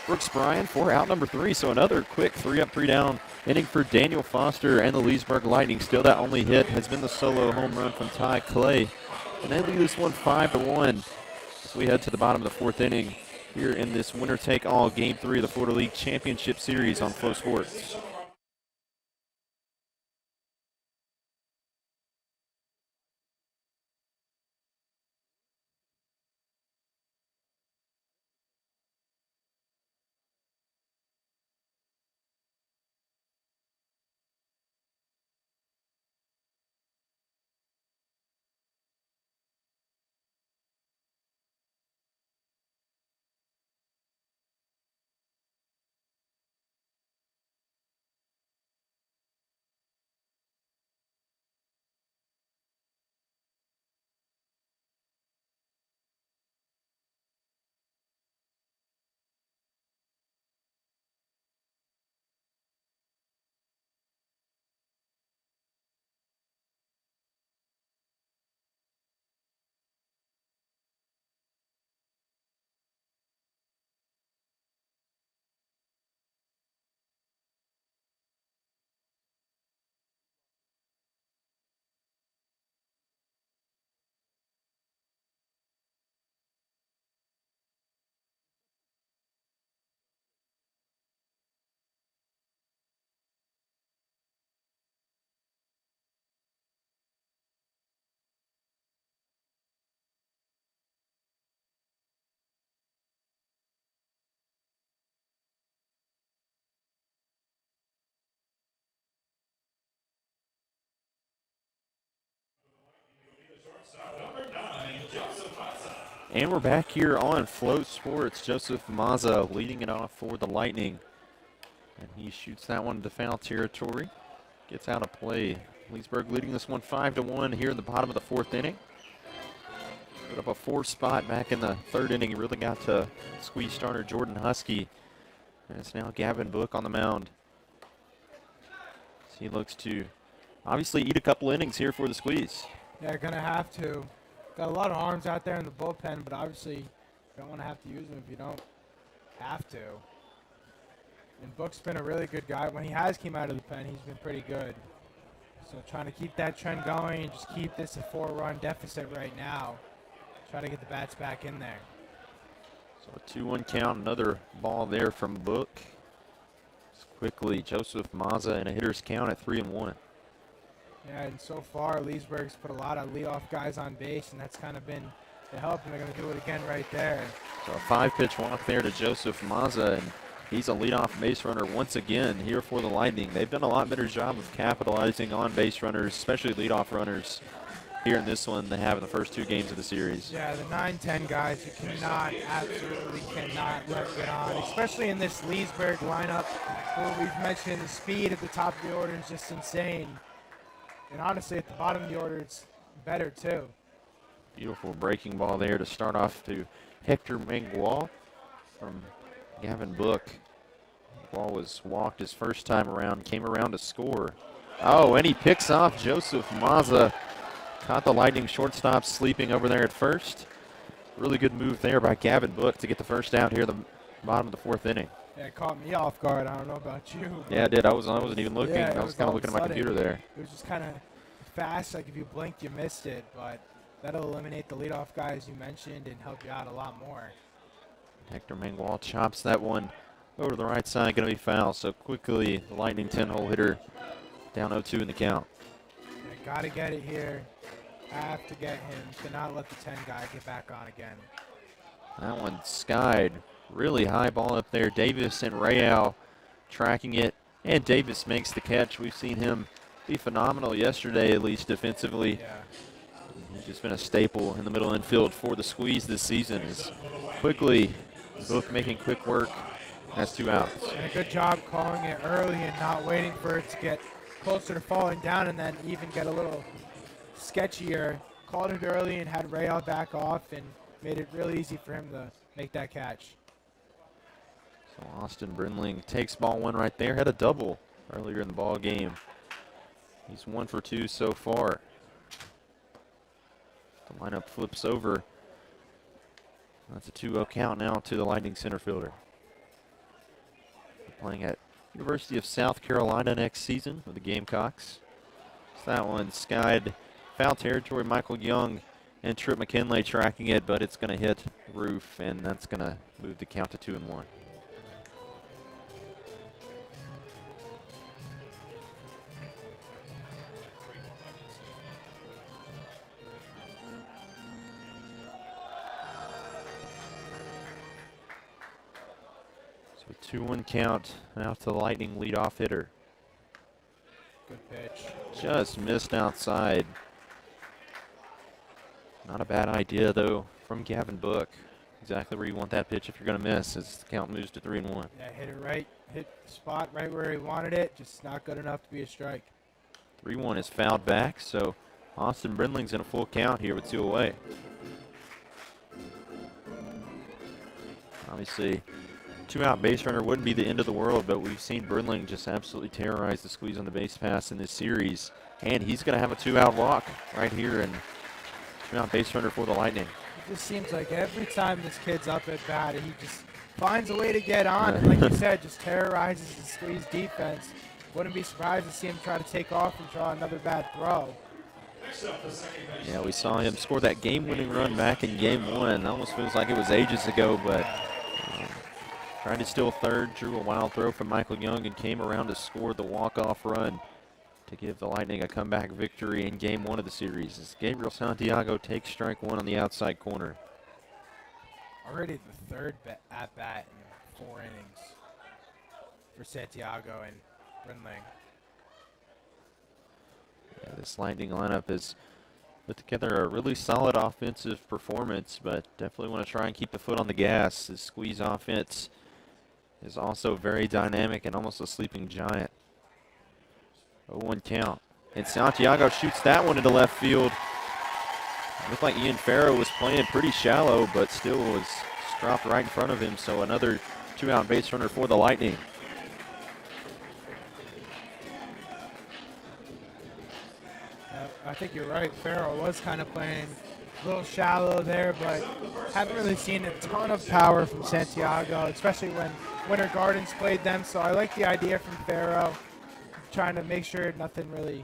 Brooks Bryan for out number 3. So another quick 3-up, 3-down inning for Daniel Foster and the Leesburg Lightning. Still, that only hit has been the solo home run from Ty Clay. And they lead this one 5-1 as we head to the bottom of the 4th inning here in this winner take all Game 3 of the Florida League Championship Series on Flow Sports. And we're back here on Flow Sports. Joseph Mazza leading it off for the Lightning. And he shoots that one to foul territory. Gets out of play. Leesburg leading this one 5-1 here in the bottom of the 4th inning. Put up a 4 spot back in the 3rd inning. He really got to squeeze starter Jordan Husky. And it's now Gavin Book on the mound. So he looks to obviously eat a couple innings here for the squeeze. Yeah, going to have to. Got a lot of arms out there in the bullpen, but obviously you don't want to have to use them if you don't have to. And Book's been a really good guy. When he has came out of the pen, he's been pretty good. So trying to keep that trend going and just keep this a 4-run deficit right now. Try to get the bats back in there. So a 2-1 count, another ball there from Book. Just quickly, Joseph Mazza in a hitter's count at 3-1. Yeah, and so far, Leesburg's put a lot of leadoff guys on base, and that's kind of been the help, and they're going to do it again right there. So a 5-pitch walk there to Joseph Mazza, and he's a leadoff base runner once again here for the Lightning. They've done a lot better job of capitalizing on base runners, especially leadoff runners, here in this one than they have in the first 2 games of the series. Yeah, the 9-10 guys, you absolutely cannot let get on, especially in this Leesburg lineup where we've mentioned the speed at the top of the order is just insane. And honestly, at the bottom of the order, it's better, too. Beautiful breaking ball there to start off to Hector Mangua from Gavin Book. Ball was walked his first time around, came around to score. Oh, and he picks off Joseph Mazza. Caught the Lightning shortstop sleeping over there at first. Really good move there by Gavin Book to get the first out here at the bottom of the 4th inning. Yeah, it caught me off guard. I don't know about you. Yeah, it did. I wasn't even looking. Yeah, I was kind of looking at my computer there. It was just kind of fast. Like if you blinked, you missed it. But that'll eliminate the leadoff guy, as you mentioned, and help you out a lot more. Hector Mangwal chops that one over to the right side. Going to be foul. So quickly, the Lightning 10-hole hitter down 0-2 in the count. Yeah, got to get it here. Have to get him. Cannot let the 10 guy get back on again. That one skied. Really high ball up there. Davis and Real tracking it. And Davis makes the catch. We've seen him be phenomenal yesterday, at least defensively. Yeah. He's just been a staple in the middle infield for the Squeeze this season. Is quickly, Book making quick work. Has 2 outs. And a good job calling it early and not waiting for it to get closer to falling down and then even get a little sketchier. Called it early and had Real back off and made it really easy for him to make that catch. So Austin Brindling takes ball 1 right there. Had a double earlier in the ball game. He's 1 for 2 so far. The lineup flips over. That's a 2-0 count now to the Lightning center fielder. They're playing at University of South Carolina next season with the Gamecocks. So that one skied foul territory. Michael Young and Trip McKinley tracking it, but it's going to hit the roof, and that's going to move the count to 2-1. So 2-1 count out to the Lightning leadoff hitter. Good pitch. Just missed outside. Not a bad idea, though, from Gavin Book. Exactly where you want that pitch if you're going to miss as the count moves to 3-1. Yeah, hit it right. Hit the spot right where he wanted it. Just not good enough to be a strike. 3-1 is fouled back, so Austin Brindling's in a full count here with 2 away. Obviously, 2-out base runner wouldn't be the end of the world, but we've seen Brindling just absolutely terrorize the Squeeze on the base pass in this series. And he's going to have a 2-out walk right here, and 2-out base runner for the Lightning. It just seems like every time this kid's up at bat, he just finds a way to get on. And like you said, just terrorizes the Squeeze defense. Wouldn't be surprised to see him try to take off and draw another bad throw. Yeah, we saw him score that game-winning run back in Game 1. Almost feels like it was ages ago, but tried to steal third, drew a wild throw from Michael Young, and came around to score the walk-off run to give the Lightning a comeback victory in Game 1 of the series as Gabriel Santiago takes strike 1 on the outside corner. Already the third at-bat in 4 innings for Santiago and Brindling. Yeah, this Lightning lineup has put together a really solid offensive performance, but definitely want to try and keep the foot on the gas. This Squeeze offense is also very dynamic and almost a sleeping giant. 0-1 count. And Santiago shoots that one into left field. Looked like Ian Farrow was playing pretty shallow, but still was dropped right in front of him. So another 2-out base runner for the Lightning. I think you're right. Farrell was kind of playing a little shallow there, but haven't really seen a ton of power from Santiago, especially when Winter Gardens played them. So I like the idea from Farrell, trying to make sure nobody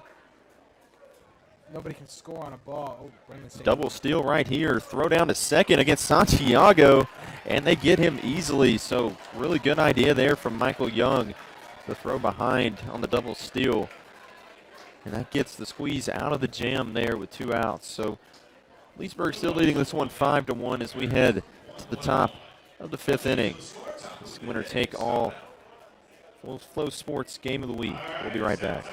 can score on a ball. Oh, double steal right here. Throw down to second against Santiago, and they get him easily. So really good idea there from Michael Young. The throw behind on the double steal. And that gets the Squeeze out of the jam there with 2 outs. So Leesburg still leading this one 5-1 as we head to the top of the 5th inning. This winner take all Flow Sports Game of the Week. We'll be right back.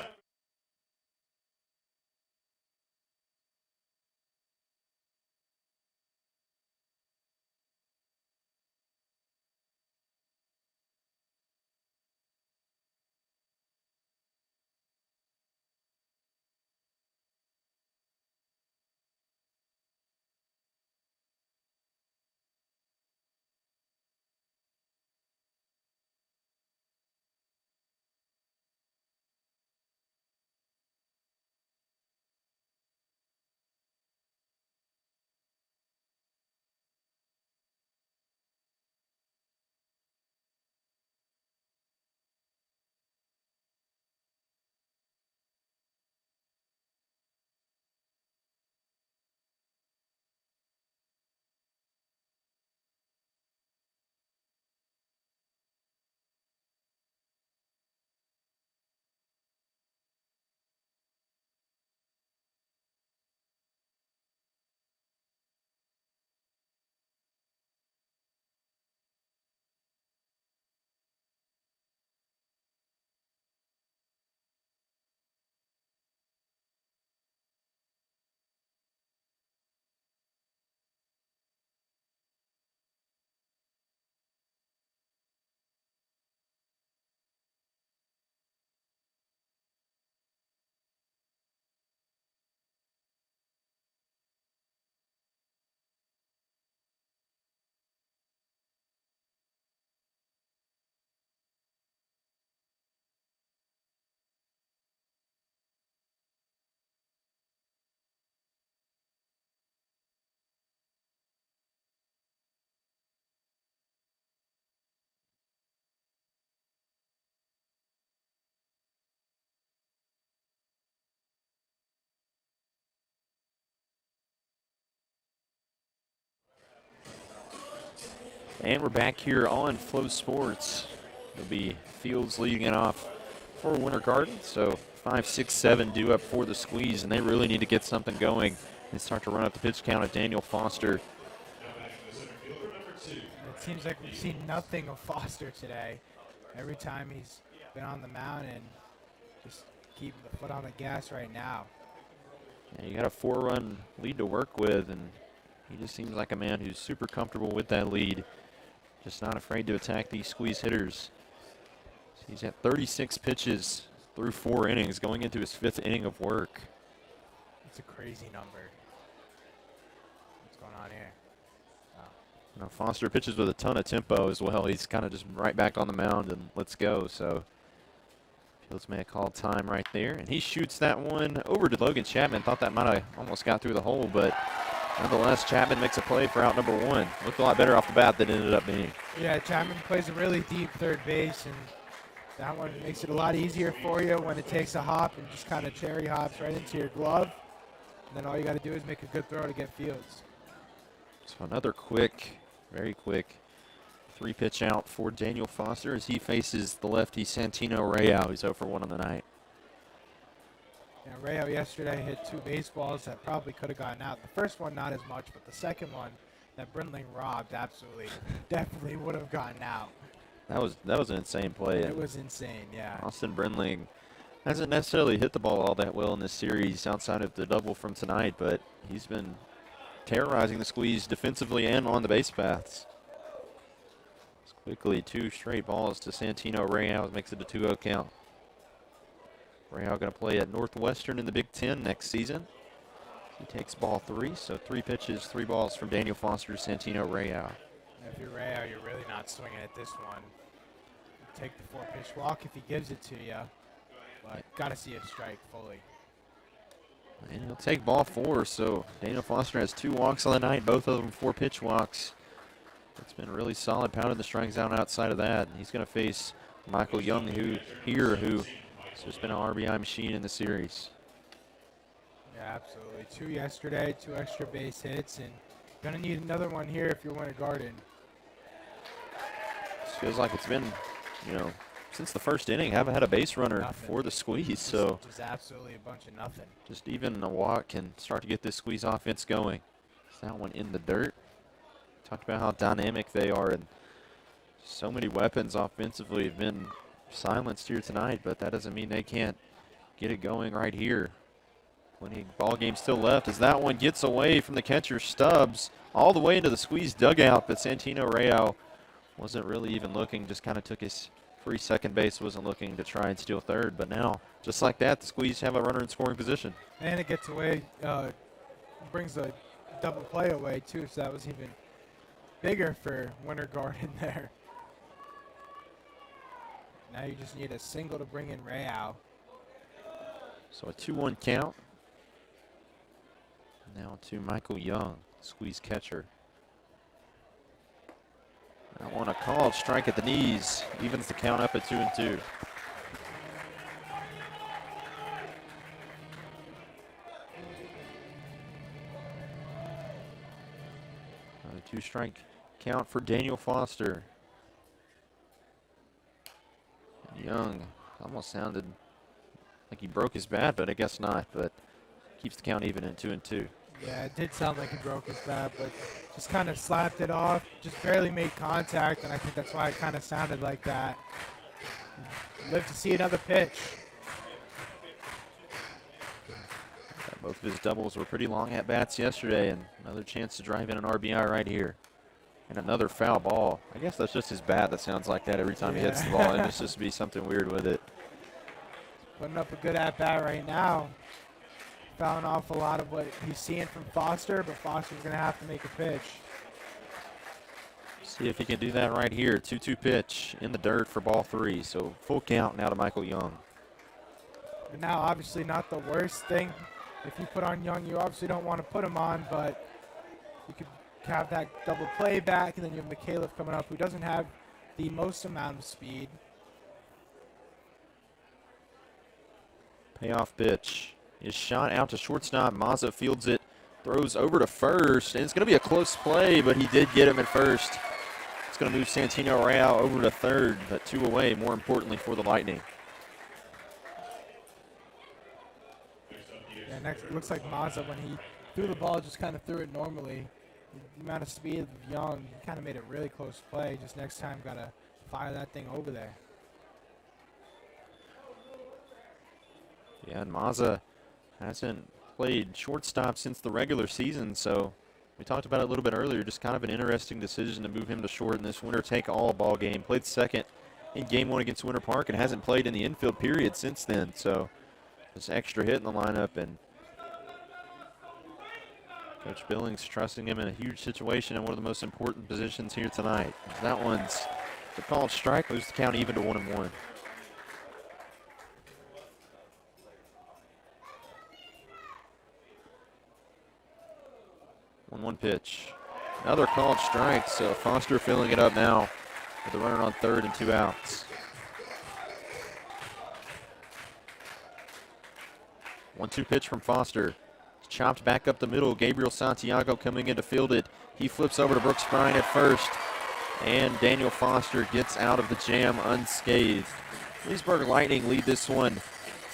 And we're back here on Flow Sports. It'll be Fields leading it off for Winter Garden. So 5, 6, 7 due up for the squeeze, and they really need to get something going and start to run up the pitch count of Daniel Foster. It seems like we've seen nothing of Foster today. Every time he's been on the mound, and just keeping the foot on the gas right now. Yeah, you got a 4-run lead to work with, and he just seems like a man who's super comfortable with that lead. Just not afraid to attack these squeeze hitters. So he's at 36 pitches through 4 innings, going into his 5th inning of work. It's a crazy number. What's going on here? Now Foster pitches with a ton of tempo as well. He's kind of just right back on the mound and let's go. So Fields may have called time right there. And he shoots that one over to Logan Chapman. Thought that might have almost got through the hole, but nonetheless, Chapman makes a play for out number 1. Looked a lot better off the bat than it ended up being. Yeah, Chapman plays a really deep third base, and that one makes it a lot easier for you when it takes a hop and just kind of cherry hops right into your glove. And then all you got to do is make a good throw to get Fields. So another quick, very quick 3-pitch out for Daniel Foster as he faces the lefty Santino Real, who's 0 for 1 on the night. Yeah, Rayo yesterday hit 2 baseballs that probably could have gotten out. The first one not as much, but the second one that Brindling robbed absolutely, definitely would have gotten out. That was an insane play. It was insane, yeah. Austin Brindling hasn't necessarily hit the ball all that well in this series outside of the double from tonight, but he's been terrorizing the squeeze defensively and on the base paths. Quickly, 2 straight balls to Santino Real makes it a 2-0 count. Real going to play at Northwestern in the Big Ten next season. He takes ball 3, so 3 pitches, 3 balls from Daniel Foster to Santino Real. If you're Rayo, you're really not swinging at this one. Take the 4-pitch walk if he gives it to you, but got to see a strike fully. And he'll take ball 4, so Daniel Foster has 2 walks on the night, both of them 4-pitch walks. It's been really solid, pounding the strikes out outside of that. He's going to face Michael Young, who's just been an RBI machine in the series. Yeah, absolutely. 2 yesterday, 2 extra base hits, and going to need another one here if you're Winter Garden. This feels like it's been, since the first inning, haven't had a base runner for the squeeze. So just absolutely a bunch of nothing. Just even a walk can start to get this squeeze offense going. That one in the dirt. Talked about how dynamic they are, and so many weapons offensively have been silenced here tonight, but that doesn't mean they can't get it going right here. Plenty of ball game still left as that one gets away from the catcher Stubbs all the way into the squeeze dugout, but Santino Real wasn't really even looking, just kind of took his free second base, wasn't looking to try and steal third, but now, just like that, the squeeze have a runner in scoring position. And it gets away, brings a double play away too, so that was even bigger for Winter Garden there. Now you just need a single to bring in Real. So a 2-1 count. Now to Michael Young, squeeze catcher. That one a called strike at the knees, evens the count up at 2-2. Another 2-strike count for Daniel Foster. Young almost sounded like he broke his bat, but I guess not. But keeps the count even at 2-2. Yeah, it did sound like he broke his bat, but just kind of slapped it off, just barely made contact, and I think that's why it kind of sounded like that. Live to see another pitch. Both of his doubles were pretty long at bats yesterday, and another chance to drive in an RBI right here. And another foul ball. I guess that's just his bat that sounds like that every time he hits the ball, and it's just be something weird with it. Putting up a good at-bat right now. Fouling off a lot of what he's seeing from Foster, but Foster's going to have to make a pitch. See if he can do that right here. 2-2 pitch in the dirt for ball 3. So full count now to Michael Young. But now, obviously, not the worst thing. If you put on Young, you obviously don't want to put him on, but you could have that double play back, and then you have McCaleb coming up, who doesn't have the most amount of speed. Payoff pitch is shot out to shortstop. Mazza fields it, throws over to first, and it's going to be a close play, but he did get him at first. It's going to move Santino Real over to third, but 2 away, more importantly, for the Lightning. Yeah, next, it looks like Mazza, when he threw the ball, just kind of threw it normally. The amount of speed of Young, he kind of made it really close play. Just next time, got to fire that thing over there. Yeah, and Mazza hasn't played shortstop since the regular season, so we talked about it a little bit earlier, just kind of an interesting decision to move him to short in this winner-take-all ball game. Played second in Game 1 against Winter Park and hasn't played in the infield period since then, so just extra hit in the lineup, and Coach Billings trusting him in a huge situation in one of the most important positions here tonight. That one's the called strike, moves the count even to 1-1. 1-1 pitch. Another called strike, so Foster filling it up now with a runner on third and 2 outs. 1-2 pitch from Foster. Chopped back up the middle. Gabriel Santiago coming in to field it. He flips over to Brooks Bryan at first, and Daniel Foster gets out of the jam unscathed. Leesburg Lightning lead this one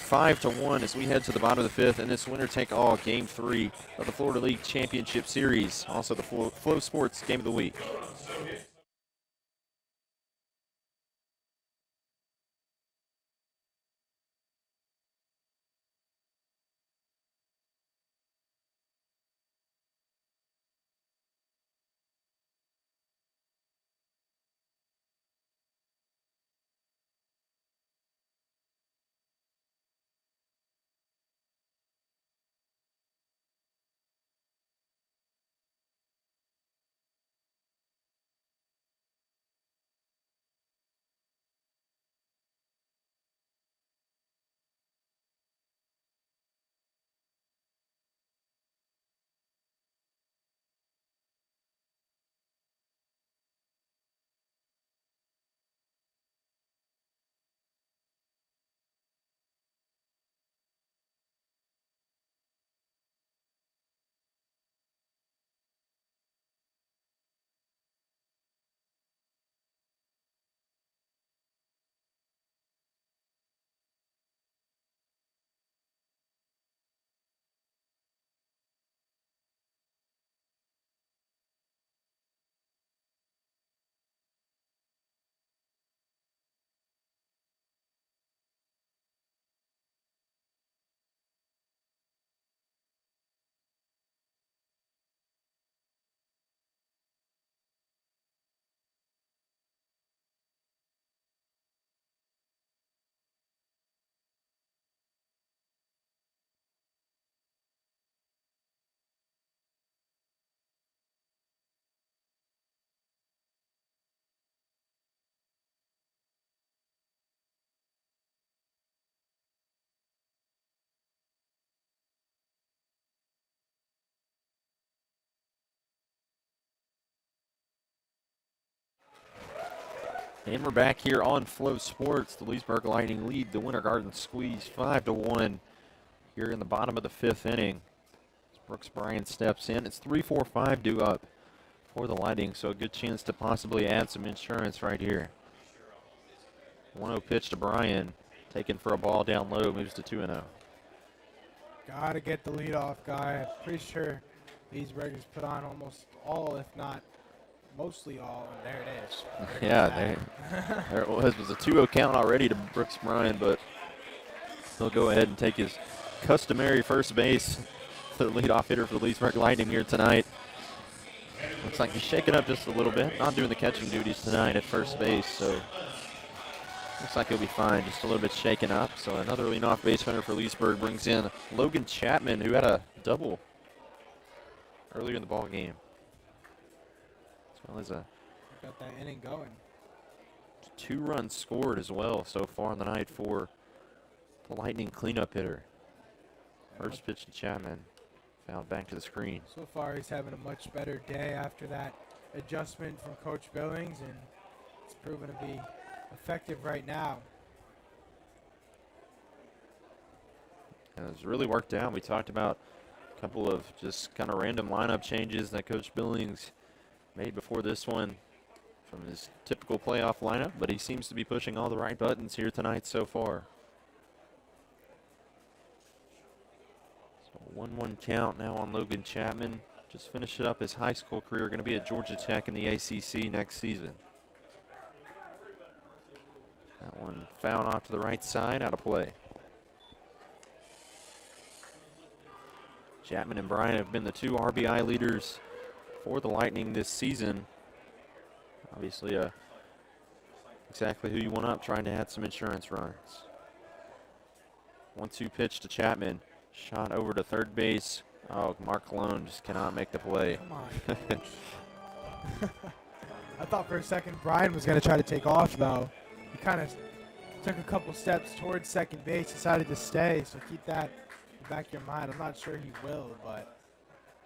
5-1 as we head to the bottom of the 5th in this winner-take-all Game 3 of the Florida League Championship Series. Also the Flow Sports Game of the Week. And we're back here on Flow Sports. The Leesburg Lightning lead the Winter Garden Squeeze 5-1 here in the bottom of the 5th inning. As Brooks Bryan steps in. It's 3-4-5 due up for the Lightning, so a good chance to possibly add some insurance right here. 1-0 pitch to Bryan, taken for a ball down low, moves to 2-0. Got to get the leadoff guy. I'm pretty sure Leesburg has put on almost all, if not mostly all, and there it is. Yeah, there it was. It was a 2-0 count already to Brooks Bryan, but he'll go ahead and take his customary first base for the leadoff hitter for the Leesburg Lightning here tonight. Looks like he's shaking up just a little bit, not doing the catching duties tonight at first base, so looks like he'll be fine, just a little bit shaken up. So another leadoff base runner for Leesburg brings in Logan Chapman, who had a double earlier in the ball game. Well, as a got that inning going. 2 runs scored as well so far in the night for the Lightning cleanup hitter. First pitch to Chapman, fouled back to the screen. So far, he's having a much better day after that adjustment from Coach Billings, and it's proven to be effective right now. And it's really worked out. We talked about a couple of just kind of random lineup changes that Coach Billings made before this one. from his typical playoff lineup, but he seems to be pushing all the right buttons here tonight so far. So 1-1 count now on Logan Chapman. Just finished up his high school career, going to be at Georgia Tech in the ACC next season. That one fouled off to the right side, out of play. Chapman and Bryant have been the 2 RBI leaders for the Lightning this season. Obviously, exactly who you want up, trying to add some insurance runs. 1-2 pitch to Chapman. Shot over to third base. Oh, Mark Cologne just cannot make the play. Come on. I thought for a second Brian was going to try to take off, though. He kind of took a couple steps towards second base, decided to stay, so keep that in the back of your mind. I'm not sure he will, but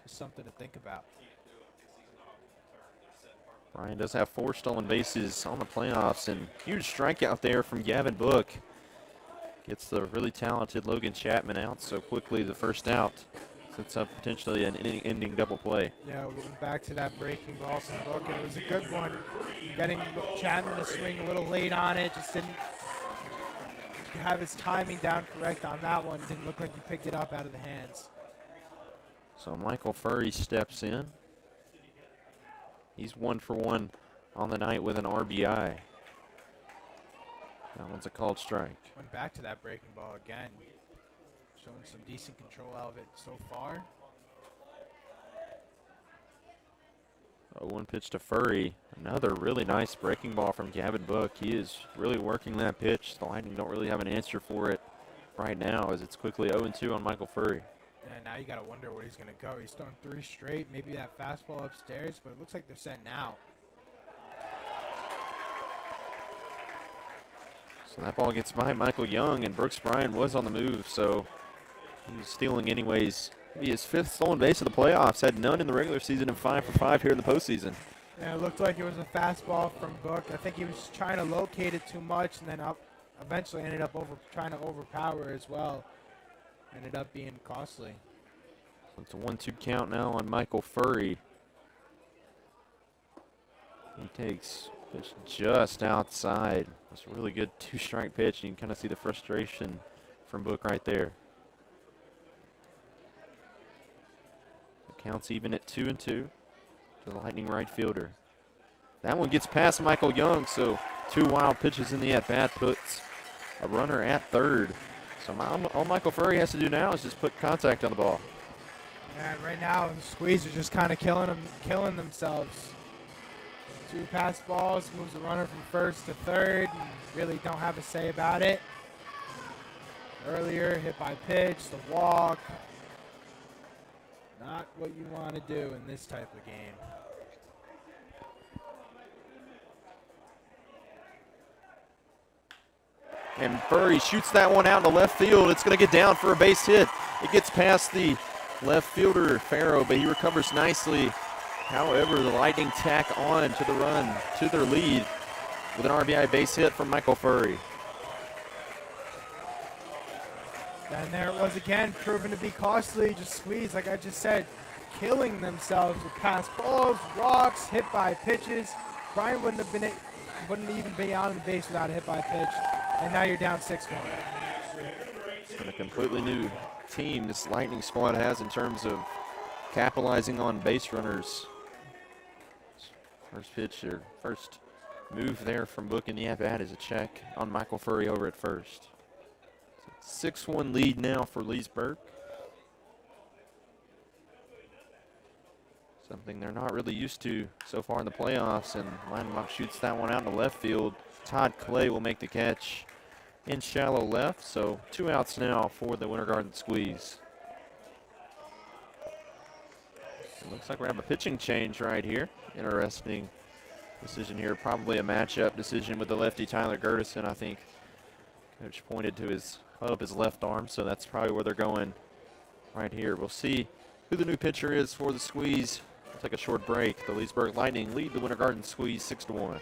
just something to think about. Brian does have 4 stolen bases on the playoffs, and huge strikeout there from Gavin Book. Gets the really talented Logan Chapman out so quickly, the first out. Sets up potentially an inning double play. Yeah, we're going back to that breaking ball from Book, and it was a good one. Getting Chapman to swing a little late on it, just didn't have his timing down correct on that one. Didn't look like he picked it up out of the hands. So Michael Furry steps in. He's 1 for 1 on the night with an RBI. That one's a called strike. Went back to that breaking ball again. Showing some decent control out of it so far. 0-1 pitch to Furry. Another really nice breaking ball from Gavin Book. He is really working that pitch. The Lightning don't really have an answer for it right now, as it's quickly 0-2 on Michael Furry. And now you got to wonder where he's going to go. He's throwing 3 straight, maybe that fastball upstairs, but it looks like they're setting out. So that ball gets by Michael Young, and Brooks Bryan was on the move, so he was stealing anyways. Maybe his 5th stolen base of the playoffs. Had none in the regular season and 5 for 5 here in the postseason. Yeah, it looked like it was a fastball from Book. I think he was trying to locate it too much, and then eventually ended up trying to overpower as well. Ended up being costly. So it's a 1-2 count now on Michael Furry. He takes pitch just outside. It's a really good 2-strike pitch. You can kind of see the frustration from Book right there. The count's even at 2-2 to the Lightning right fielder. That one gets past Michael Young, so 2 wild pitches in the at-bat puts a runner at third. So all Michael Furry has to do now is just put contact on the ball. And right now, the Squeeze are just kind of killing themselves. 2 pass balls, moves the runner from first to third, and really don't have a say about it. Earlier, hit by pitch, the walk. Not what you want to do in this type of game. And Furry shoots that one out to left field. It's going to get down for a base hit. It gets past the left fielder, Farrow, but he recovers nicely. However, the Lightning tack on to the run, to their lead, with an RBI base hit from Michael Furry. And there it was again, proven to be costly. Just Squeeze, like I just said, killing themselves with pass balls, walks, hit by pitches. Brian wouldn't even be on the base without a hit by pitch. And now you're down 6-1. And a completely new team this Lightning squad has in terms of capitalizing on base runners. First pitch or first move there from Book in the at-bat is a check on Michael Furry over at first. 6-1 lead now for Leesburg. Something they're not really used to so far in the playoffs, and Linebacker shoots that one out in the left field. Todd Clay will make the catch in shallow left, so 2 outs now for the Winter Garden Squeeze. It looks like we're having a pitching change right here. Interesting decision here. Probably a matchup decision with the lefty Tyler Gertison. I think Coach pointed to his left arm, so that's probably where they're going right here. We'll see who the new pitcher is for the Squeeze. We'll take a short break. The Leesburg Lightning lead the Winter Garden Squeeze 6-1.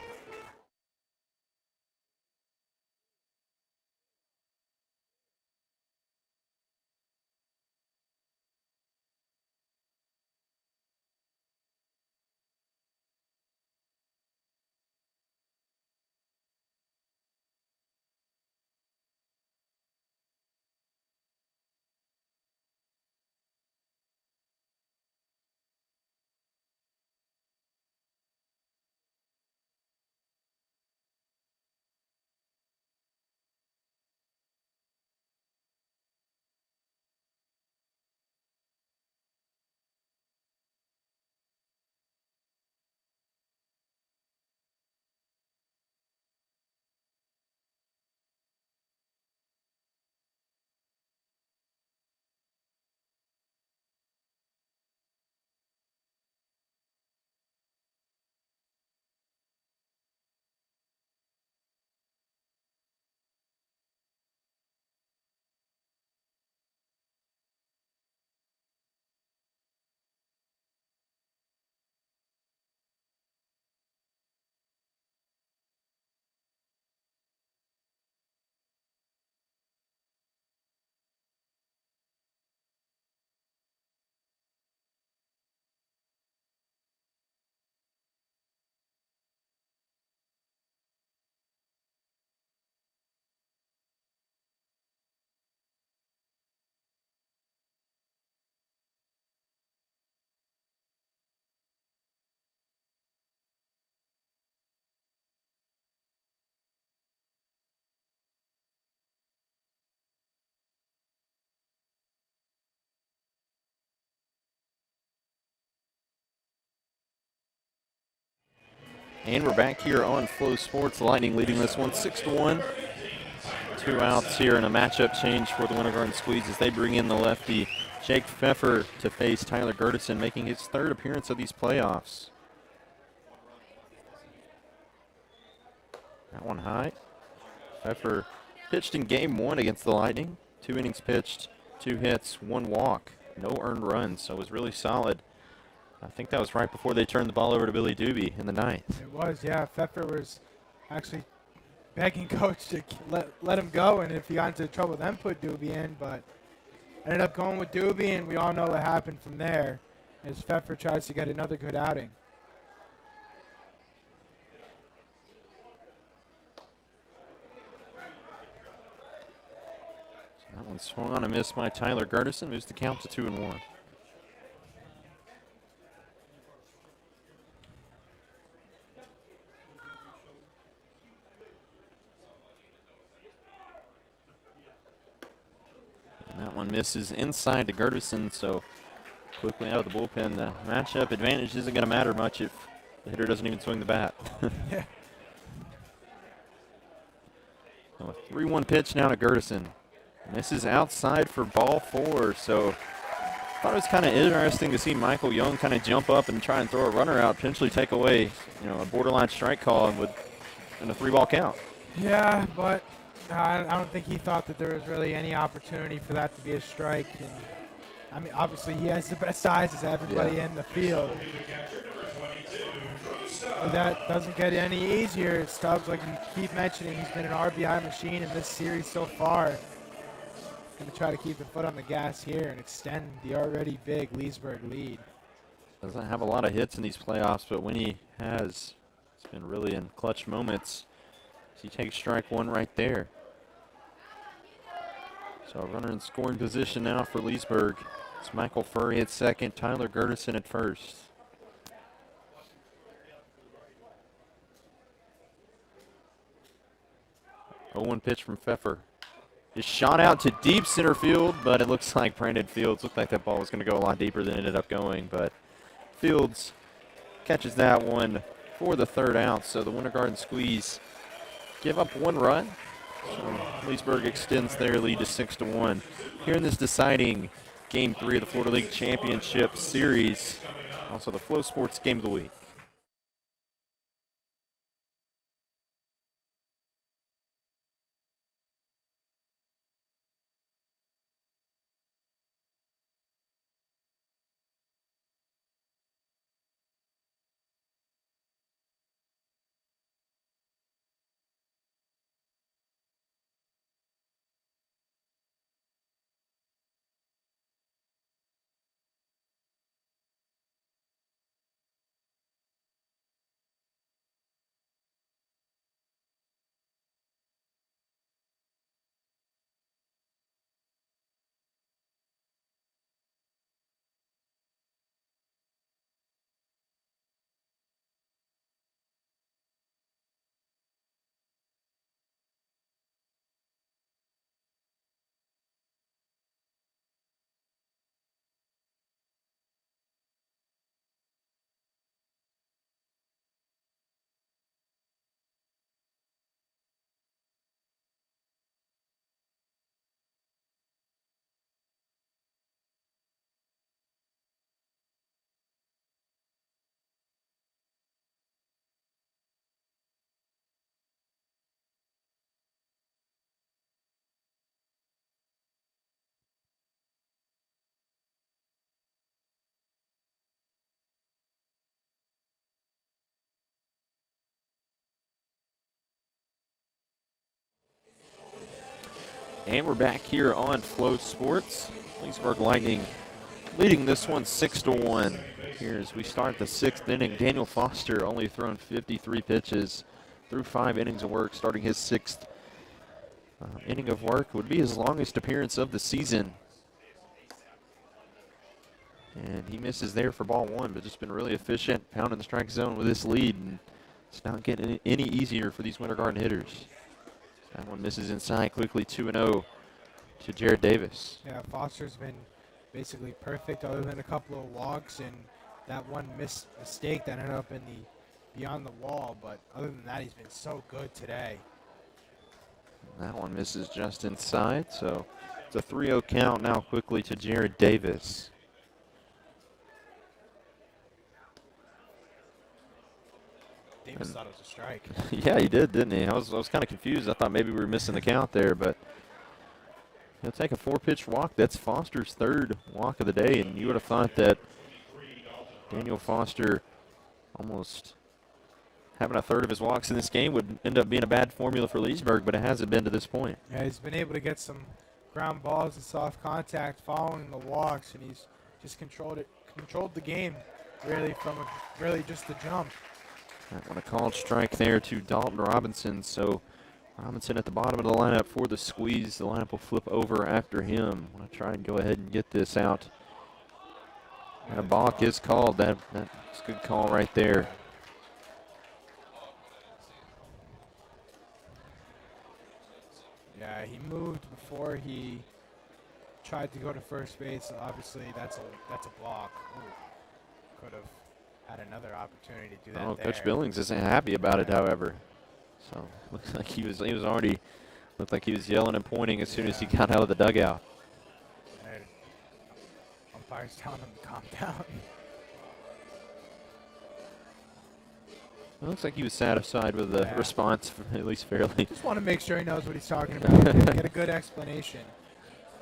And we're back here on Flow Sports. Lightning leading this one 6-1. 2 outs here and a matchup change for the Winter Garden Squeeze as they bring in the lefty Jake Pfeffer to face Tyler Gertison, making his third appearance of these playoffs. That one high. Pfeffer pitched in game 1 against the Lightning. 2 innings pitched, 2 hits, 1 walk, no earned runs, so it was really solid. I think that was right before they turned the ball over to Billy Doobie in the 9th. It was, yeah. Pfeffer was actually begging coach to let him go, and if he got into trouble, then put Doobie in, but ended up going with Doobie, and we all know what happened from there as Pfeffer tries to get another good outing. That one swung on a miss by Tyler Gertison, moves the count to 2-1. That one misses inside to Gertison, so quickly out of the bullpen. The matchup advantage isn't going to matter much if the hitter doesn't even swing the bat. Yeah. So a 3-1 pitch now to Gertison. Misses outside for ball 4, so I thought it was kind of interesting to see Michael Young kind of jump up and try and throw a runner out, potentially take away, a borderline strike call and in a 3-ball count. Yeah, but I don't think he thought that there was really any opportunity for that to be a strike. And, I mean, obviously he has the best size as everybody in the field. But that doesn't get any easier. Stubbs, like you keep mentioning, he's been an RBI machine in this series so far. Going to try to keep the foot on the gas here and extend the already big Leesburg lead. Doesn't have a lot of hits in these playoffs, but when he has, it's been really in clutch moments. He takes strike 1 right there. So a runner in scoring position now for Leesburg. It's Michael Furry at second, Tyler Gertison at first. Oh, 1 pitch from Pfeffer. Just shot out to deep center field, but it looks like Brandon Fields looked like that ball was going to go a lot deeper than it ended up going. But Fields catches that one for the 3rd out. So the Winter Garden Squeeze give up 1 run. So Leesburg extends their lead to 6-1. Here in this deciding Game 3 of the Florida League Championship Series, also the Flow Sports Game of the Week. And we're back here on Flow Sports. Leesburg Lightning leading this one 6-1. Here as we start the 6th inning, Daniel Foster only thrown 53 pitches through 5 innings of work, starting his 6th inning of work. Would be his longest appearance of the season. And he misses there for ball 1, but just been really efficient, pounding the strike zone with this lead. And it's not getting any easier for these Winter Garden hitters. That one misses inside quickly, 2-0 to Jared Davis. Yeah, Foster's been basically perfect other than a couple of walks and that one mistake that ended up in beyond the wall, but other than that, he's been so good today. That one misses just inside, so it's a 3-0 count now quickly to Jared Davis. Davis thought it was a strike. Yeah, he did, didn't he? I was kind of confused. I thought maybe we were missing the count there, but he'll take a 4-pitch walk. That's Foster's third walk of the day, and you would have thought that Daniel Foster almost having a third of his walks in this game would end up being a bad formula for Leesburg, but it hasn't been to this point. Yeah, he's been able to get some ground balls and soft contact following the walks, and he's just controlled the game really from really just the jump. That one a called strike there to Dalton Robinson, so Robinson at the bottom of the lineup for the squeeze. The lineup will flip over after him. I'm going to try and go ahead and get this out. And a balk is called. That's a good call right there. Yeah, he moved before he tried to go to first base. Obviously, that's a block. Could have had another opportunity to do that. Oh, there. Coach Billings isn't happy about it, however. So looks like he was already looked like he was yelling and pointing as soon as he got out of the dugout. And umpire's telling him to calm down. It looks like he was satisfied with the response, at least fairly. Just want to make sure he knows what he's talking about. Get a good explanation.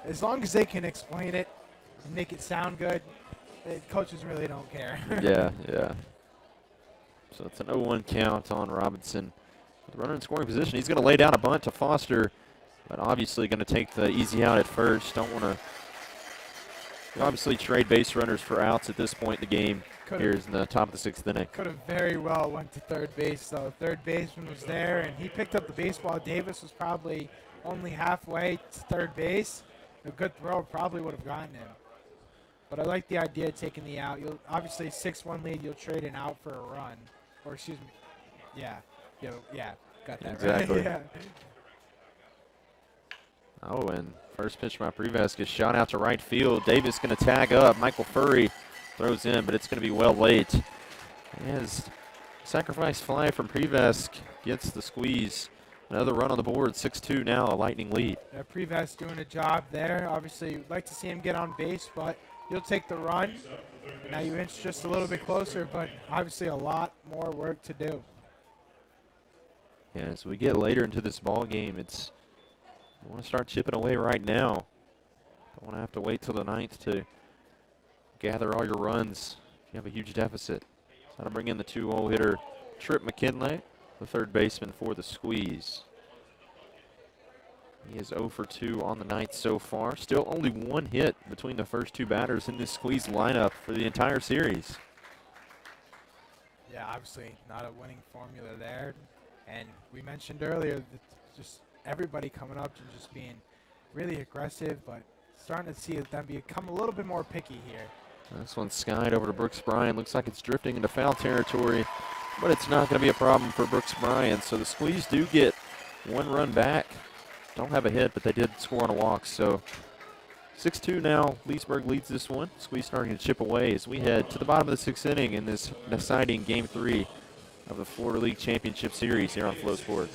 As long as they can explain it and make it sound good, coaches really don't care. Yeah. So it's an 0-1 count on Robinson. With the runner in scoring position, he's going to lay down a bunt to Foster, but obviously going to take the easy out at first. Don't want to obviously trade base runners for outs at this point in the game. Here's in the top of the sixth inning. Could have very well went to third base, though. Third baseman was there, and he picked up the baseball. Davis was probably only halfway to third base. A good throw probably would have gotten him. But I like the idea of taking the out. You'll obviously 6-1 lead. You'll trade an out for a run, or excuse me, yeah, got that Exactly. right. Yeah. Oh, and first pitch by Prevesk is shot out to right field. Davis going to tag up. Michael Furry throws in, but it's going to be well late. As sacrifice fly from Prevesk gets the squeeze. Another run on the board, 6-2 now, a Lightning lead. Yeah, Prevesk doing a job there. Obviously, you'd like to see him get on base, but you'll take the run. Now you inch just a little bit closer, but obviously a lot more work to do. Yeah, as we get later into this ball game, you want to start chipping away right now. Don't want to have to wait till the ninth to gather all your runs if you have a huge deficit. So to bring in the 2-0 hitter, Trip McKinley, the third baseman for the squeeze. He is 0 for 2 on the ninth so far. Still only one hit between the first two batters in this squeeze lineup for the entire series. Yeah, obviously not a winning formula there. And we mentioned earlier that just everybody coming up and just being really aggressive, but starting to see them become a little bit more picky here. This one's skied over to Brooks Bryan. Looks like it's drifting into foul territory, but it's not going to be a problem for Brooks Bryan. So the squeeze do get one run back. Don't have a hit, but they did score on a walk. So 6-2 now. Leesburg leads this one. Squeeze starting to chip away as we head to the bottom of the sixth inning in this deciding Game 3 of the Florida League Championship Series here on FloSports.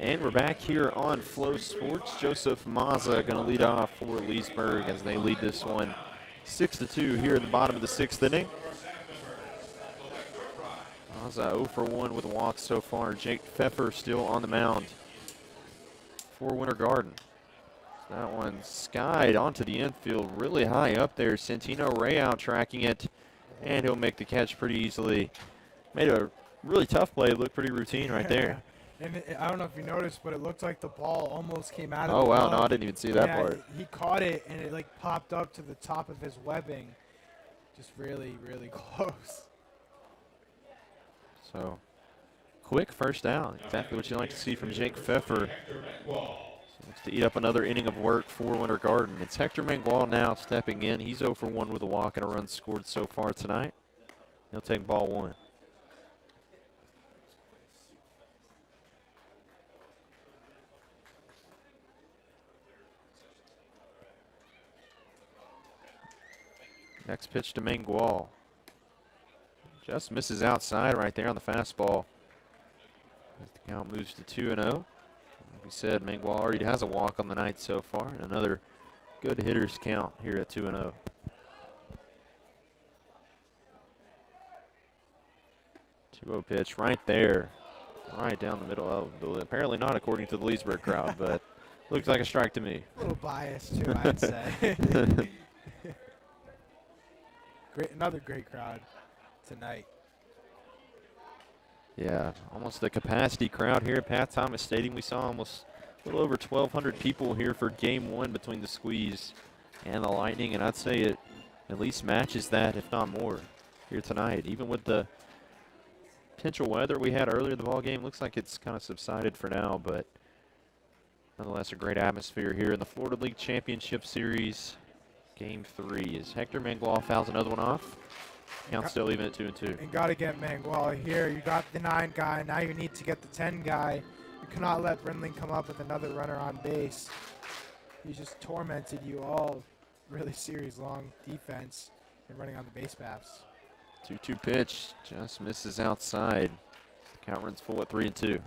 And we're back here on Flow Sports. Joseph Mazza going to lead off for Leesburg as they lead this one 6-2 here in the bottom of the 6th inning. Mazza 0 for 1 with a walk so far. Jake Pfeffer still on the mound for Winter Garden. That one skied onto the infield really high up there. Santino Rayout tracking it, and he'll make the catch pretty easily. Made a really tough play. It looked pretty routine right there. And I don't know if you noticed, but it looked like the ball almost came out of Oh, the wow. glove. No, I didn't even see that part. He caught it, and it, like, popped up to the top of his webbing. Just really, really close. So, quick first down. Exactly what you like to see from Jake Pfeffer. Looks to eat up another inning of work for Winter Garden. It's Hector Mangual now stepping in. He's 0 for 1 with a walk and a run scored so far tonight. He'll take ball 1. Next pitch to Mangual. Just misses outside right there on the fastball. The count moves to 2-0. Like we said, Mangual already has a walk on the night so far, and another good hitter's count here at 2-0. 2-0 pitch right there, right down the middle of the, apparently not according to the Leesburg crowd, but looks like a strike to me. A little biased, too, I'd say. Another great crowd tonight. Yeah, almost the capacity crowd here at Pat Thomas Stadium. We saw almost a little over 1,200 people here for Game 1 between the Squeeze and the Lightning, and I'd say it at least matches that, if not more, here tonight. Even with the potential weather we had earlier in the ball game, looks like it's kind of subsided for now, but nonetheless a great atmosphere here in the Florida League Championship Series. Game 3 as Hector Mangual fouls another one off. Count still even at 2-2. And got to get Mangual here. You got the 9 guy. Now you need to get the 10 guy. You cannot let Brindling come up with another runner on base. He's just tormented you all really series long defense and running on the base paths. 2-2 pitch just misses outside. The count runs full at 3-2.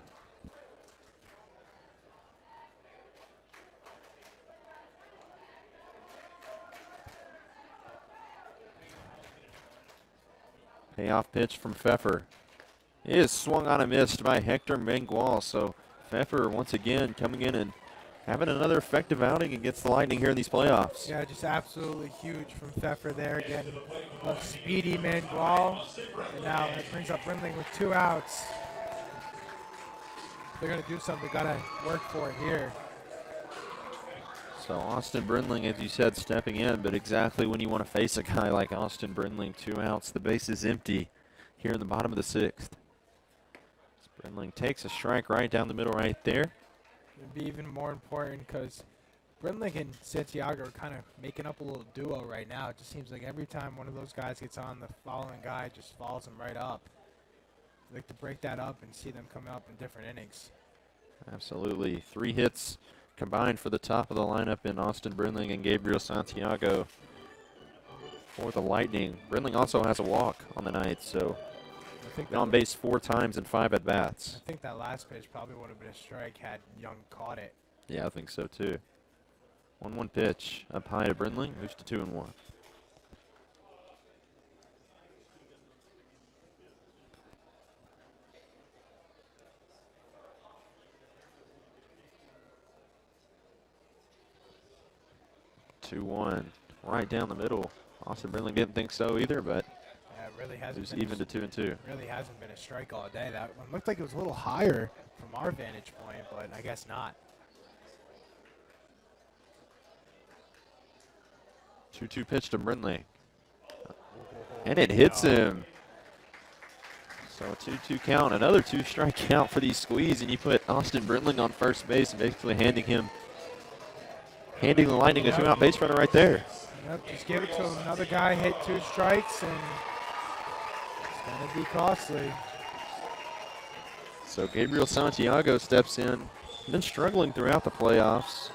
Payoff pitch from Pfeffer. It is swung on and missed by Hector Mangual. So Pfeffer once again coming in and having another effective outing against the Lightning here in these playoffs. Yeah, just absolutely huge from Pfeffer there. Again, a speedy Mangual. And now it brings up Brindling with 2 outs. They're going to do something. Got to work for it here. So Austin Brindling, as you said, stepping in, but exactly when you want to face a guy like Austin Brindling, 2 outs, the base is empty here in the bottom of the 6th. Brindling takes a strike right down the middle right there. It'd be even more important because Brindling and Santiago are kind of making up a little duo right now. It just seems like every time one of those guys gets on, the following guy just follows him right up. I'd like to break that up and see them come up in different innings. Absolutely. 3 hits combined for the top of the lineup in Austin Brindling and Gabriel Santiago for the Lightning. Brindling also has a walk on the night, so I think been on base 4 times in 5 at-bats. I think that last pitch probably would have been a strike had Young caught it. Yeah, I think so too. 1-1 pitch up high to Brindling, moves to 2-1. Right down the middle. Austin Brindling didn't think so either, but Yeah, it really hasn't it was even to 2-2. really hasn't been a strike all day. That one looked like it was a little higher from our vantage point, but I guess not. 2-2 pitch to Brindling. And it hits him. So a 2-2 count, another 2-strike count for these Squeeze, and you put Austin Brindling on first base and basically handing the Lightning a 2-out base runner right there. Yep, just give it to him. Another guy hit 2 strikes, and it's going to be costly. So Gabriel Santiago steps in. Been struggling throughout the playoffs.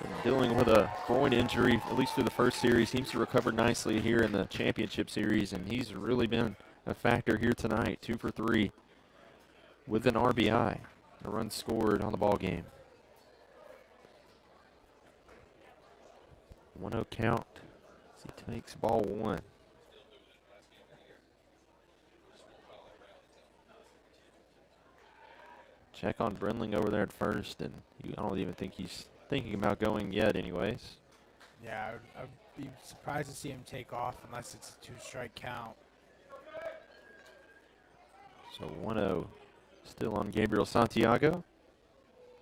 Been dealing with a groin injury, at least through the first series. Seems to recover nicely here in the championship series, and he's really been a factor here tonight. 2 for 3 with an RBI. A run scored on the ball game. 1-0 count as he takes ball one. Check on Brindling over there at first, and I don't even think he's thinking about going yet anyways. Yeah, I'd be surprised to see him take off unless it's a 2-strike count. So 1-0 still on Gabriel Santiago.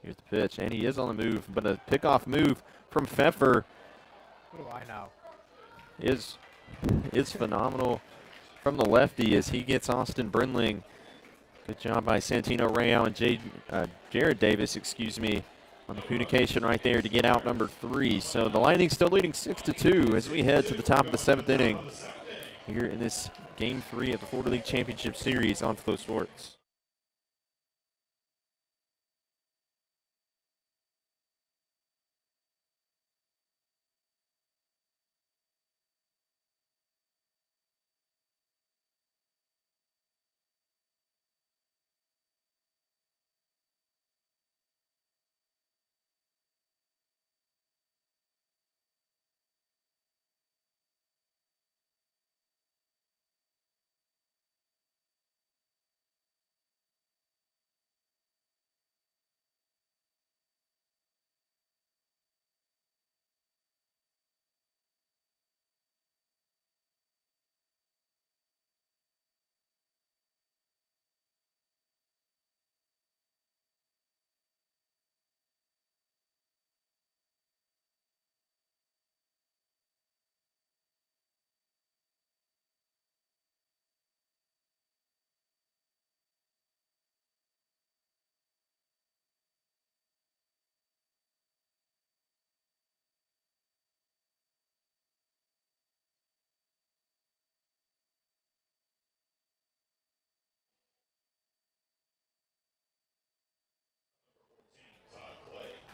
Here's the pitch, and he is on the move, but a pickoff move from Pfeffer What do I know? is phenomenal from the lefty as he gets Austin Brindling. Good job by Santino Real and Jared Davis, on the communication right there to get out number 3. So the Lightning still leading 6-2 as we head to the top of the 7th inning here in this Game 3 of the Florida League Championship Series on Flo Sports.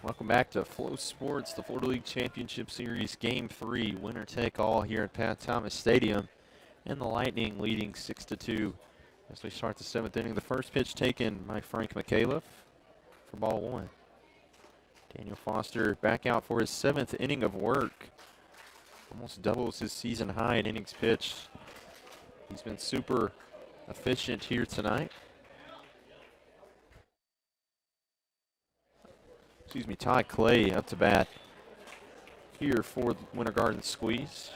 Welcome back to Flo Sports, the Florida League Championship Series Game 3, winner take all here at Pat Thomas Stadium, and the Lightning leading 6-2 as we start the 7th inning. The first pitch taken by Frank Mikhailov for ball 1. Daniel Foster back out for his 7th inning of work. Almost doubles his season high in innings pitched. He's been super efficient here tonight. Ty Clay up to bat here for the Winter Garden Squeeze.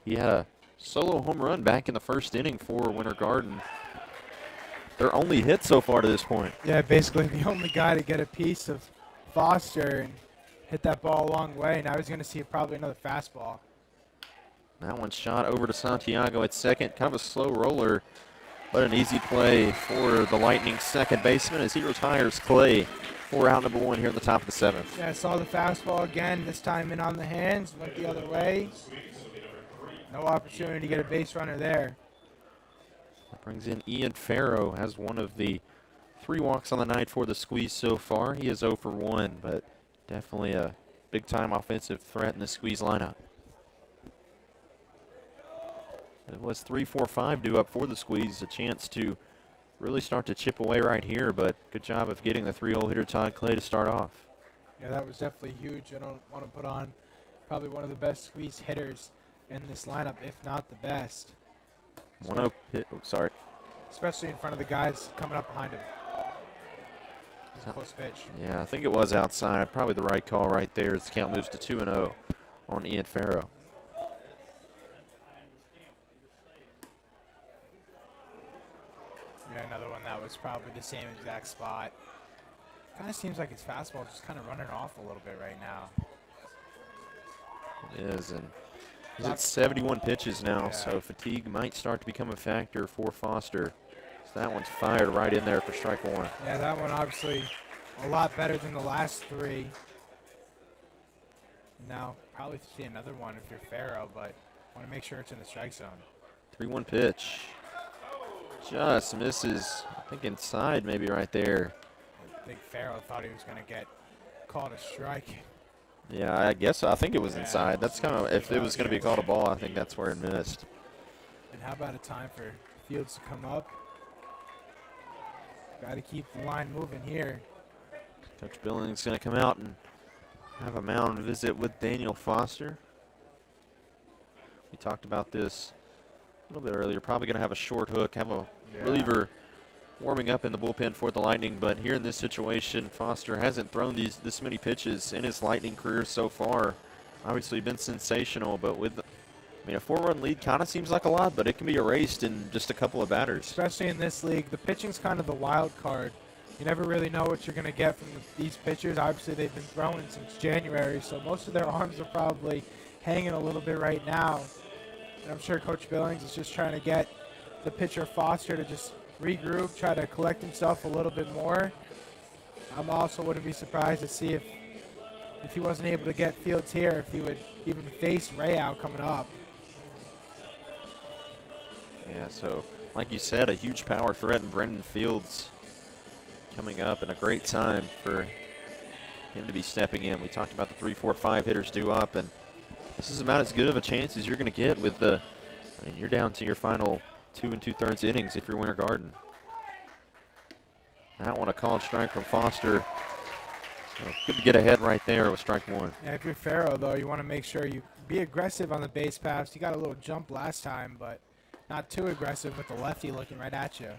He had a solo home run back in the first inning for Winter Garden. Their only hit so far to this point. Yeah, basically the only guy to get a piece of Foster and hit that ball a long way. Now he's going to see probably another fastball. That one shot over to Santiago at second. Kind of a slow roller, but an easy play for the Lightning second baseman as he retires Clay for out number 1 here in the top of the 7th. Yeah, I saw the fastball again, this time in on the hands, went the other way. No opportunity to get a base runner there. That brings in Ian Farrow as one of the 3 walks on the night for the Squeeze so far. He is 0 for 1, but definitely a big-time offensive threat in the Squeeze lineup. It was 3-4-5 due up for the Squeeze, a chance to really start to chip away right here, but good job of getting the 3-hole hitter Todd Clay to start off. Yeah, that was definitely huge. I don't want to put on probably one of the best Squeeze hitters in this lineup, if not the best. 1-0 hit, sorry. Especially in front of the guys coming up behind him. It's a close pitch. Yeah, I think it was outside. Probably the right call right there as the count moves to 2-0 on Ian Farrow. Yeah, another one that was probably the same exact spot. Kind of seems like his fastball just kind of running off a little bit right now. It is, and he's at 71 pitches now, so fatigue might start to become a factor for Foster. So that one's fired right in there for strike 1. Yeah, that one obviously a lot better than the last 3. Now, probably see another one if you're Farrow, but want to make sure it's in the strike zone. 3-1 pitch. Just misses, I think inside maybe right there. I think Farrow thought he was going to get called a strike. Yeah, I think it was inside. That's kind of, if it was going to be called a ball, I think that's where it missed. And how about a time for Fields to come up? Got to keep the line moving here. Coach Billings going to come out and have a mound visit with Daniel Foster. We talked about this a little bit earlier. Probably going to have a short hook, have a reliever warming up in the bullpen for the Lightning. But here in this situation, Foster hasn't thrown this many pitches in his Lightning career so far. Obviously been sensational, but with, I mean, a 4-run lead kind of seems like a lot, but it can be erased in just a couple of batters. Especially in this league, the pitching's kind of the wild card. You never really know what you're going to get from these pitchers. Obviously, they've been throwing since January, so most of their arms are probably hanging a little bit right now. And I'm sure Coach Billings is just trying to get the pitcher Foster to just regroup, try to collect himself a little bit more. I also wouldn't be surprised to see if he wasn't able to get Fields here, if he would even face Rayau coming up. Yeah, so like you said, a huge power threat in Brendan Fields coming up, and a great time for him to be stepping in. We talked about the 3, 4, 5 hitters due up, and this is about as good of a chance as you're going to get with the, I mean, you're down to your final 2 2/3 innings if you're Winter Garden. That one a called strike from Foster. So good to get ahead right there with strike one. Yeah, if you're Farrow, though, you want to make sure you be aggressive on the base paths. He got a little jump last time, but not too aggressive with the lefty looking right at you.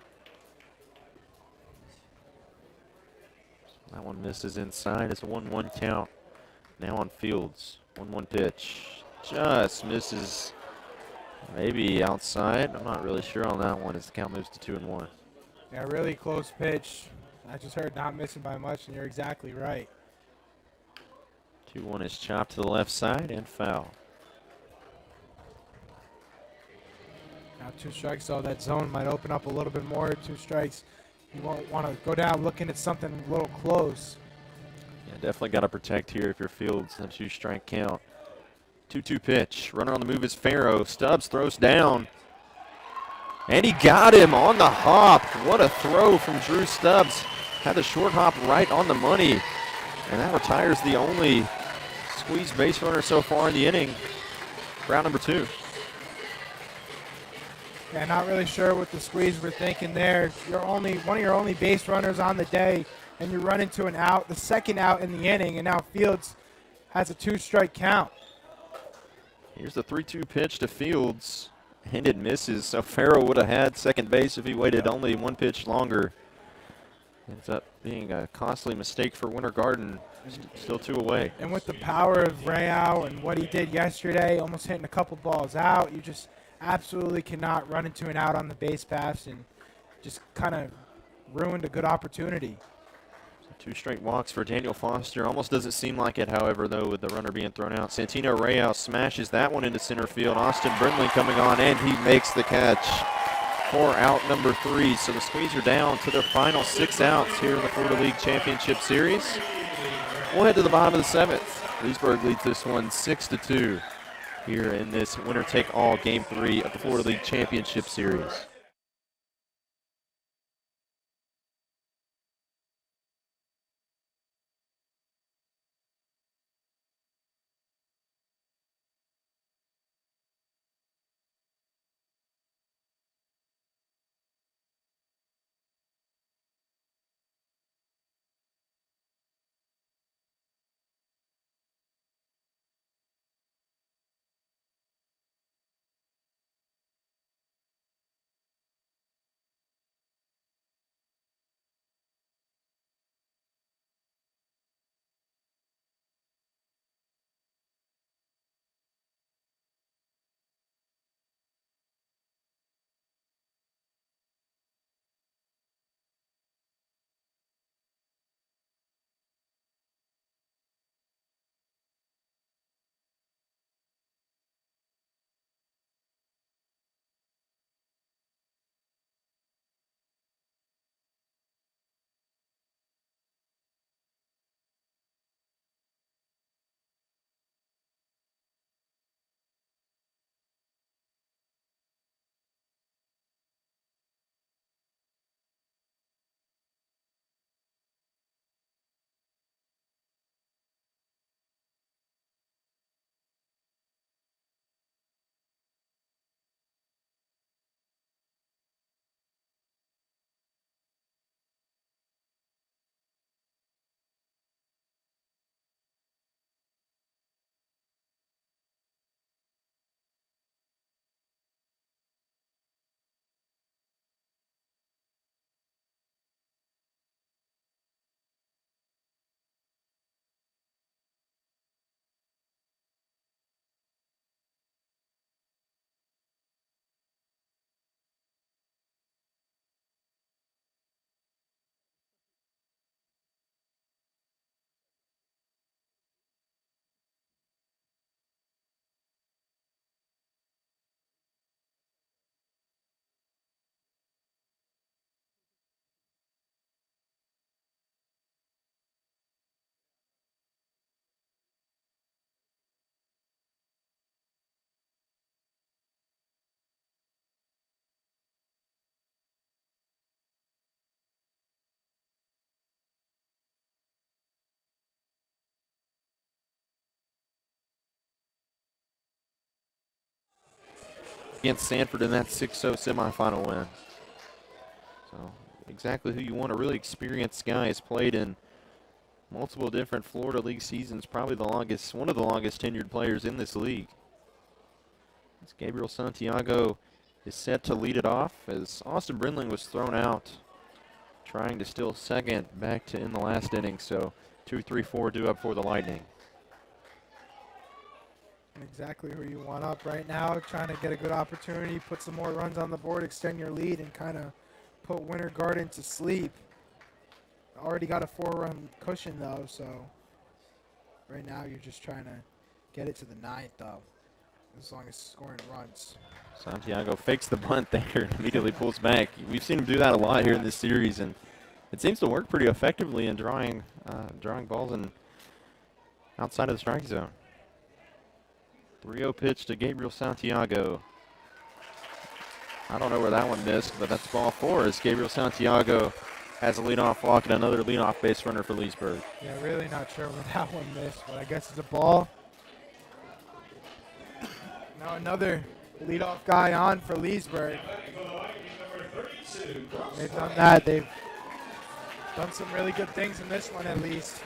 That one misses inside. It's a 1-1 count. Now on Fields. 1-1 pitch. Just misses maybe outside. I'm not really sure on that one as the count moves to 2-1. Yeah, really close pitch. I just heard not missing by much, and you're exactly right. 2-1 is chopped to the left side and foul. Now 2 strikes, so that zone might open up a little bit more. 2 strikes. You won't want to go down looking at something a little close. Yeah, definitely got to protect here if you're Fields. A 2-strike count. 2-2 pitch. Runner on the move is Farrow. Stubbs throws down. And he got him on the hop. What a throw from Drew Stubbs. Had the short hop right on the money. And that retires the only squeeze base runner so far in the inning. Round number 2. Yeah, not really sure what the squeeze were thinking there. You're one of your only base runners on the day, and you run into an out, the second out in the inning, and now Fields has a 2-strike count. Here's the 3-2 pitch to Fields, and it misses. So Farrow would have had second base if he waited only 1 pitch longer. Ends up being a costly mistake for Winter Garden. Still 2 away. And with the power of Rayau and what he did yesterday, almost hitting a couple balls out, you just absolutely cannot run into an out on the base paths, and just kind of ruined a good opportunity. 2 straight walks for Daniel Foster. Almost doesn't seem like it, however, though, with the runner being thrown out. Santino Rayau smashes that one into center field. Austin Brindley coming on, and he makes the catch for out number 3. So the Squeeze are down to their final 6 outs here in the Florida League Championship Series. We'll head to the bottom of the 7th. Leesburg leads this one 6-2 here in this winner-take-all Game 3 of the Florida League Championship Series. against Sanford in that 6-0 semifinal win. So exactly who you want. A really experienced guy. Has played in multiple different Florida League seasons. Probably one of the longest tenured players in this league. As Gabriel Santiago is set to lead it off as Austin Brindling was thrown out, trying to steal second back to in the last inning. So 2-3-4 due up for the Lightning. Exactly who you want up right now, trying to get a good opportunity, put some more runs on the board, extend your lead, and kind of put Winter Garden to sleep. Already got a 4-run cushion, though, so right now you're just trying to get it to the 9th, though, as long as scoring runs. Santiago fakes the bunt there and immediately pulls back. We've seen him do that a lot here in this series, and it seems to work pretty effectively in drawing balls in outside of the strike zone. 3-0 pitch to Gabriel Santiago. I don't know where that one missed, but that's ball 4 as Gabriel Santiago has a leadoff walk and another leadoff base runner for Leesburg. Yeah, really not sure where that one missed, but I guess it's a ball. Now another leadoff guy on for Leesburg. They've done that. They've done some really good things in this one, at least.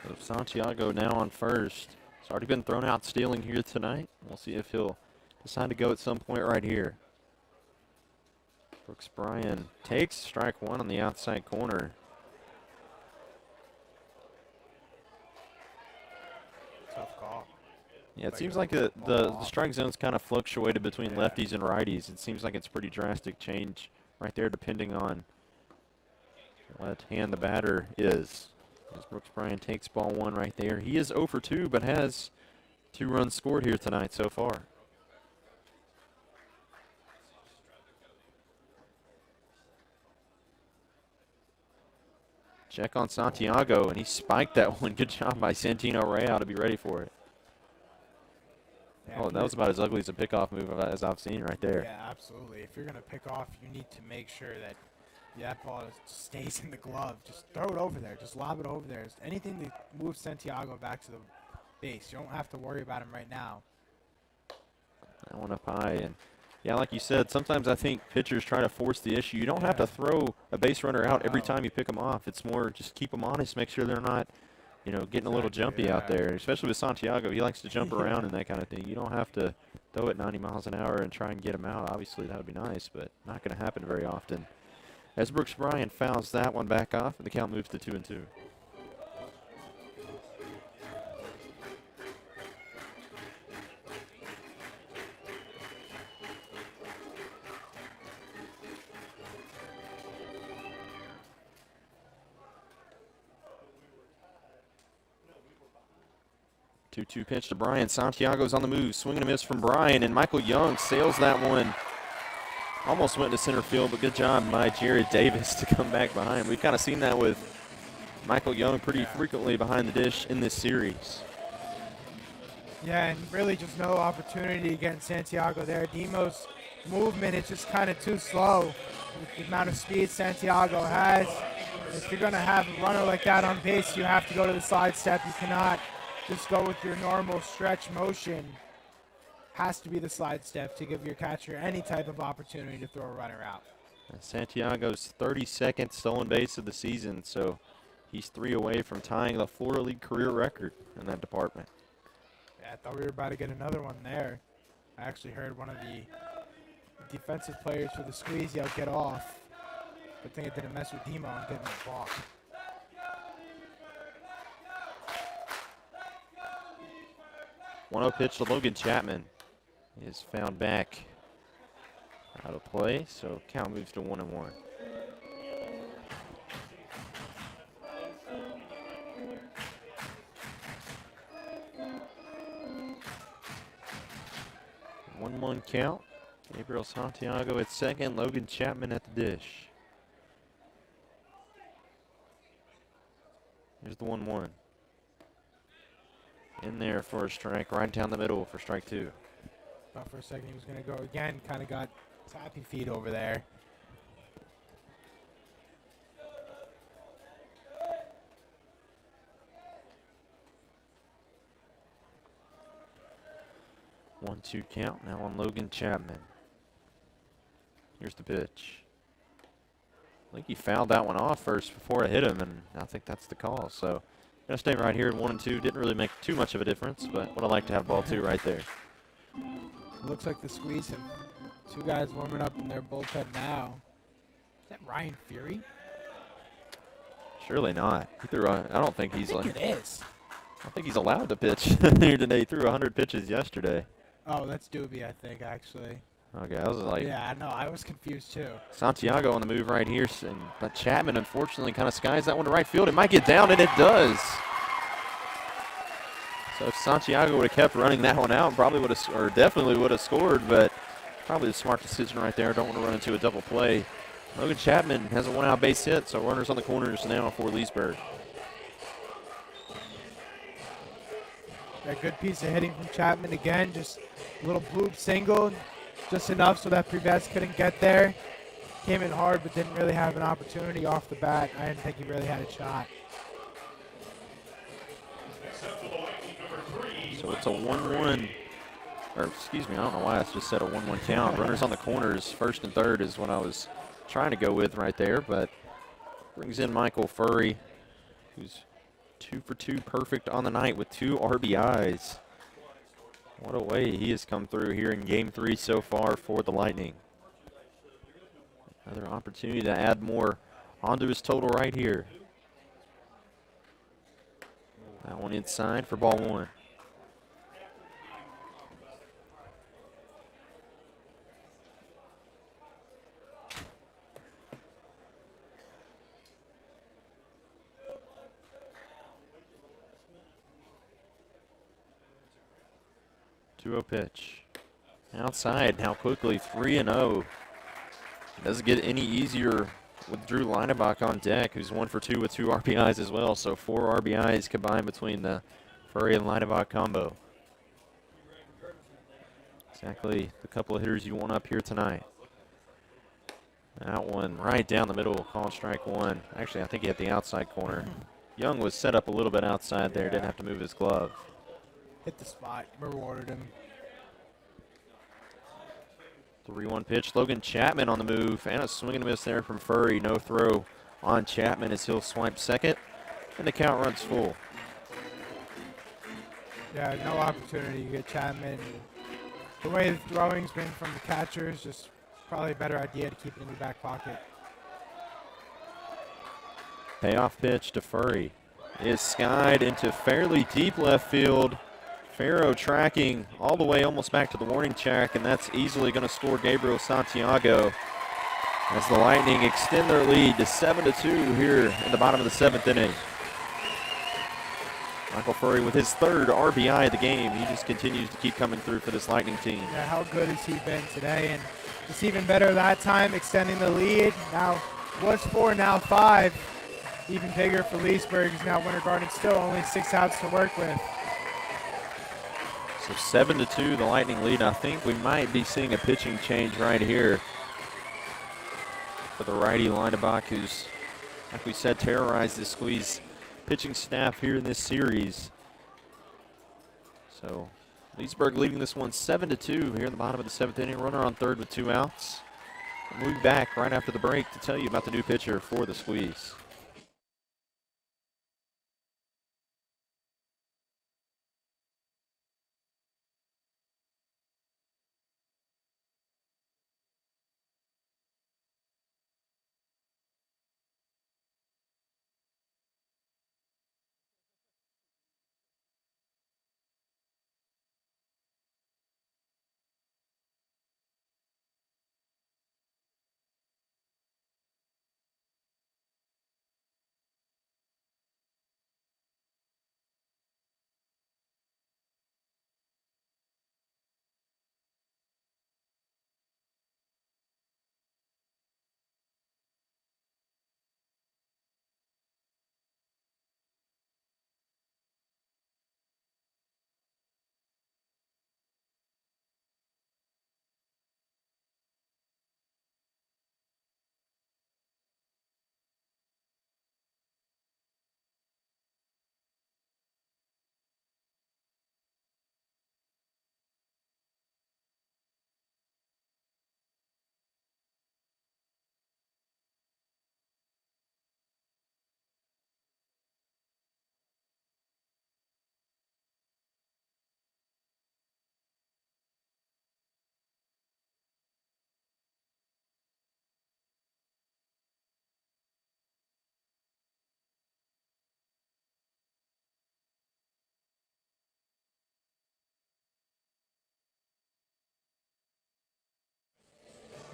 So Santiago now on first. He's already been thrown out stealing here tonight. We'll see if he'll decide to go at some point right here. Brooks Bryan takes strike 1 on the outside corner. Tough call. Yeah, it seems like the strike zone's kind of fluctuated between lefties and righties. It seems like it's pretty drastic change right there depending on what hand the batter is. As Brooks Bryan takes ball 1 right there. He is 0 for 2, but has 2 runs scored here tonight so far. Check on Santiago, and he spiked that one. Good job by Santino Real to be ready for it. Yeah, Oh, that was about as ugly as a pickoff move as I've seen right there. Yeah, absolutely. If you're going to pick off, you need to make sure that that ball stays in the glove. Just throw it over there. Just lob it over there. Anything to move Santiago back to the base. You don't have to worry about him right now. That one up high. And, yeah, like you said, sometimes I think pitchers try to force the issue. You don't have to throw a base runner out every time you pick them off. It's more just keep them honest, make sure they're not, getting a little jumpy out there, especially with Santiago. He likes to jump around and that kind of thing. You don't have to throw it 90 miles an hour and try and get him out. Obviously, that would be nice, but not going to happen very often. As Brooks Bryan fouls that one back off, and the count moves to 2-2. Two pitch to Bryan. Santiago's on the move. Swing and a miss from Bryan, and Michael Young sails that one. Almost went to center field, but good job by Jared Davis to come back behind. We've kind of seen that with Michael Young pretty frequently behind the dish in this series. Yeah, and really just no opportunity against Santiago there. Demo's movement is just kind of too slow with the amount of speed Santiago has. If you're going to have a runner like that on base, you have to go to the slide step. You cannot just go with your normal stretch motion. Has to be the slide step to give your catcher any type of opportunity to throw a runner out. And Santiago's 32nd stolen base of the season, so he's 3 away from tying the Florida League career record in that department. Yeah, I thought we were about to get another one there. I actually heard one of the defensive players for the squeeze yell get off. Good thing it didn't mess with Demo and get him the ball. One-0 pitch to Logan Chapman. He is found back out of play, so count moves to 1-1. One count. Gabriel Santiago at second, Logan Chapman at the dish. Here's the 1-1. In there for a strike, right down the middle for strike 2. Thought for a second he was going to go again. Kind of got tappy feet over there. 1-2 count now on Logan Chapman. Here's the pitch. I think he fouled that one off first before it hit him, and I think that's the call. So gonna stay right here at 1-2. Didn't really make too much of a difference, but would have liked to have ball 2 right there. Looks like the Squeeze have 2 guys warming up in their bullpen now. Is that Ryan Fury? Surely not. He threw. I don't think he's I like. think it is. I don't think he's allowed to pitch here today. He threw 100 pitches yesterday. Oh, that's Doobie, I think, actually. Okay, I was like. Yeah, no, I was confused too. Santiago on the move right here, but Chapman unfortunately kind of skies that one to right field. It might get down, and it does. So if Santiago would have kept running that one out, probably would have, or definitely would have scored, but probably a smart decision right there. Don't want to run into a double play. Logan Chapman has a 1-out base hit, so runners on the corners now for Leesburg. A good piece of hitting from Chapman again, just a little bloop single, just enough so that Privets couldn't get there. Came in hard, but didn't really have an opportunity off the bat. I didn't think he really had a shot. So it's a 1-1, or excuse me, I don't know why I just said a 1-1 count. Runners on the corners, first and third is what I was trying to go with right there, but brings in Michael Furry, who's 2 for 2 perfect on the night with 2 RBIs. What a way he has come through here in Game 3 so far for the Lightning. Another opportunity to add more onto his total right here. That one inside for ball 1. Pitch. Outside now quickly, 3-0. Doesn't get any easier with Drew Leinebach on deck, who's 1 for 2 with 2 RBIs as well. So 4 RBIs combined between the Furry and Leinebach combo. Exactly the couple of hitters you want up here tonight. That one right down the middle, called strike 1. Actually, I think he hit the outside corner. Young was set up a little bit outside there, didn't have to move his glove. Hit the spot, rewarded him. 3-1 pitch. Logan Chapman on the move, and a swing and a miss there from Furry. No throw on Chapman as he'll swipe second, and the count runs full. Yeah, no opportunity to get Chapman. The way the throwing's been from the catcher is just probably a better idea to keep it in your back pocket. Payoff pitch to Furry is skied into fairly deep left field. Farrow tracking all the way almost back to the warning track, and that's easily going to score Gabriel Santiago as the Lightning extend their lead to 7-2 here in the bottom of the 7th inning. Michael Furry with his 3rd RBI of the game. He just continues to keep coming through for this Lightning team. Yeah, how good has he been today? And just even better that time, extending the lead. Now was 4, now 5. Even bigger for Leesburg, who's now Winter Garden, still only 6 outs to work with. So 7-2, the Lightning lead. I think we might be seeing a pitching change right here for the righty Leinebach, who's, like we said, terrorized the Squeeze pitching staff here in this series. So Leesburg leading this one 7-2 here in the bottom of the 7th inning. Runner on 3rd with 2 outs. We'll be back right after the break to tell you about the new pitcher for the Squeeze.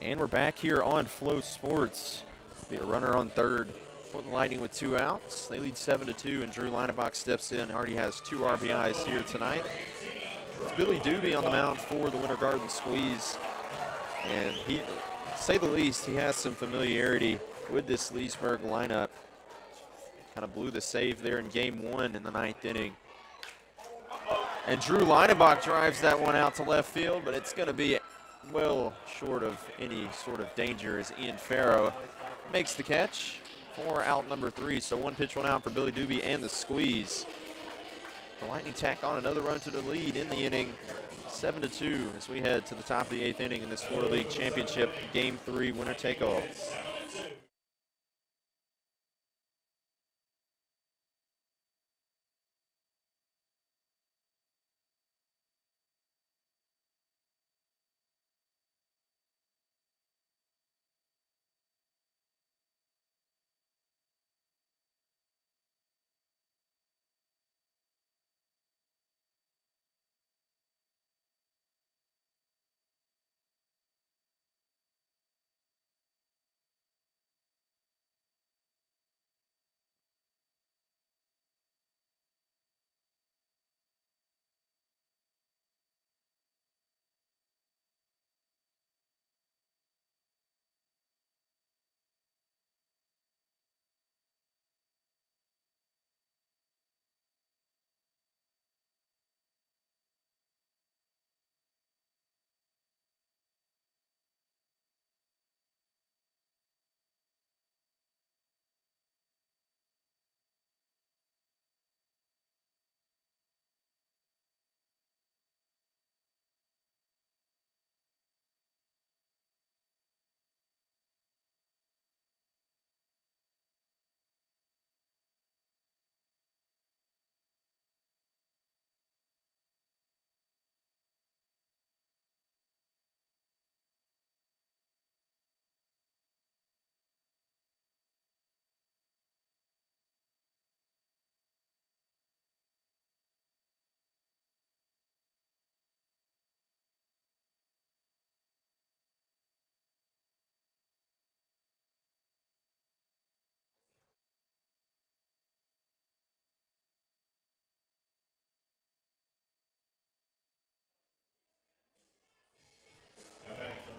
And we're back here on Flow Sports. Be a runner on third for the Lightning with 2 outs. They lead 7-2, and Drew Linebach steps in. Already has 2 RBIs here tonight. It's Billy Doobie on the mound for the Winter Garden Squeeze. And he, to say the least, he has some familiarity with this Leesburg lineup. Kind of blew the save there in game 1 in the 9th inning. And Drew Linebach drives that one out to left field, but it's going to be well short of any sort of danger as Ian Farrow makes the catch for out number 3. So 1 pitch, 1 out for Billy Doobie and the Squeeze. The Lightning tack on another run to the lead in the inning, 7-2 as we head to the top of the 8th inning in this Florida League Championship Game 3 winner take-all.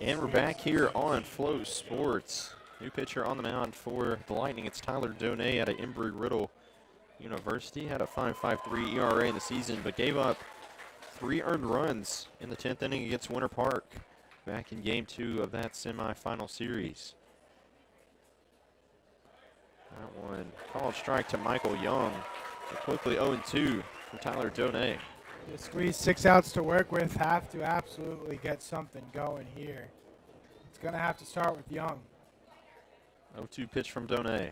And we're back here on Flow Sports. New pitcher on the mound for the Lightning. It's Tyler Donay out of Embry-Riddle University. Had a 5.53 ERA in the season, but gave up 3 earned runs in the 10th inning against Winter Park back in Game 2 of that semifinal series. That one called strike to Michael Young. And quickly 0-2 for Tyler Donay. The Squeeze 6 outs to work with. Have to absolutely get something going here. It's going to have to start with Young. 0-2 pitch from Donay.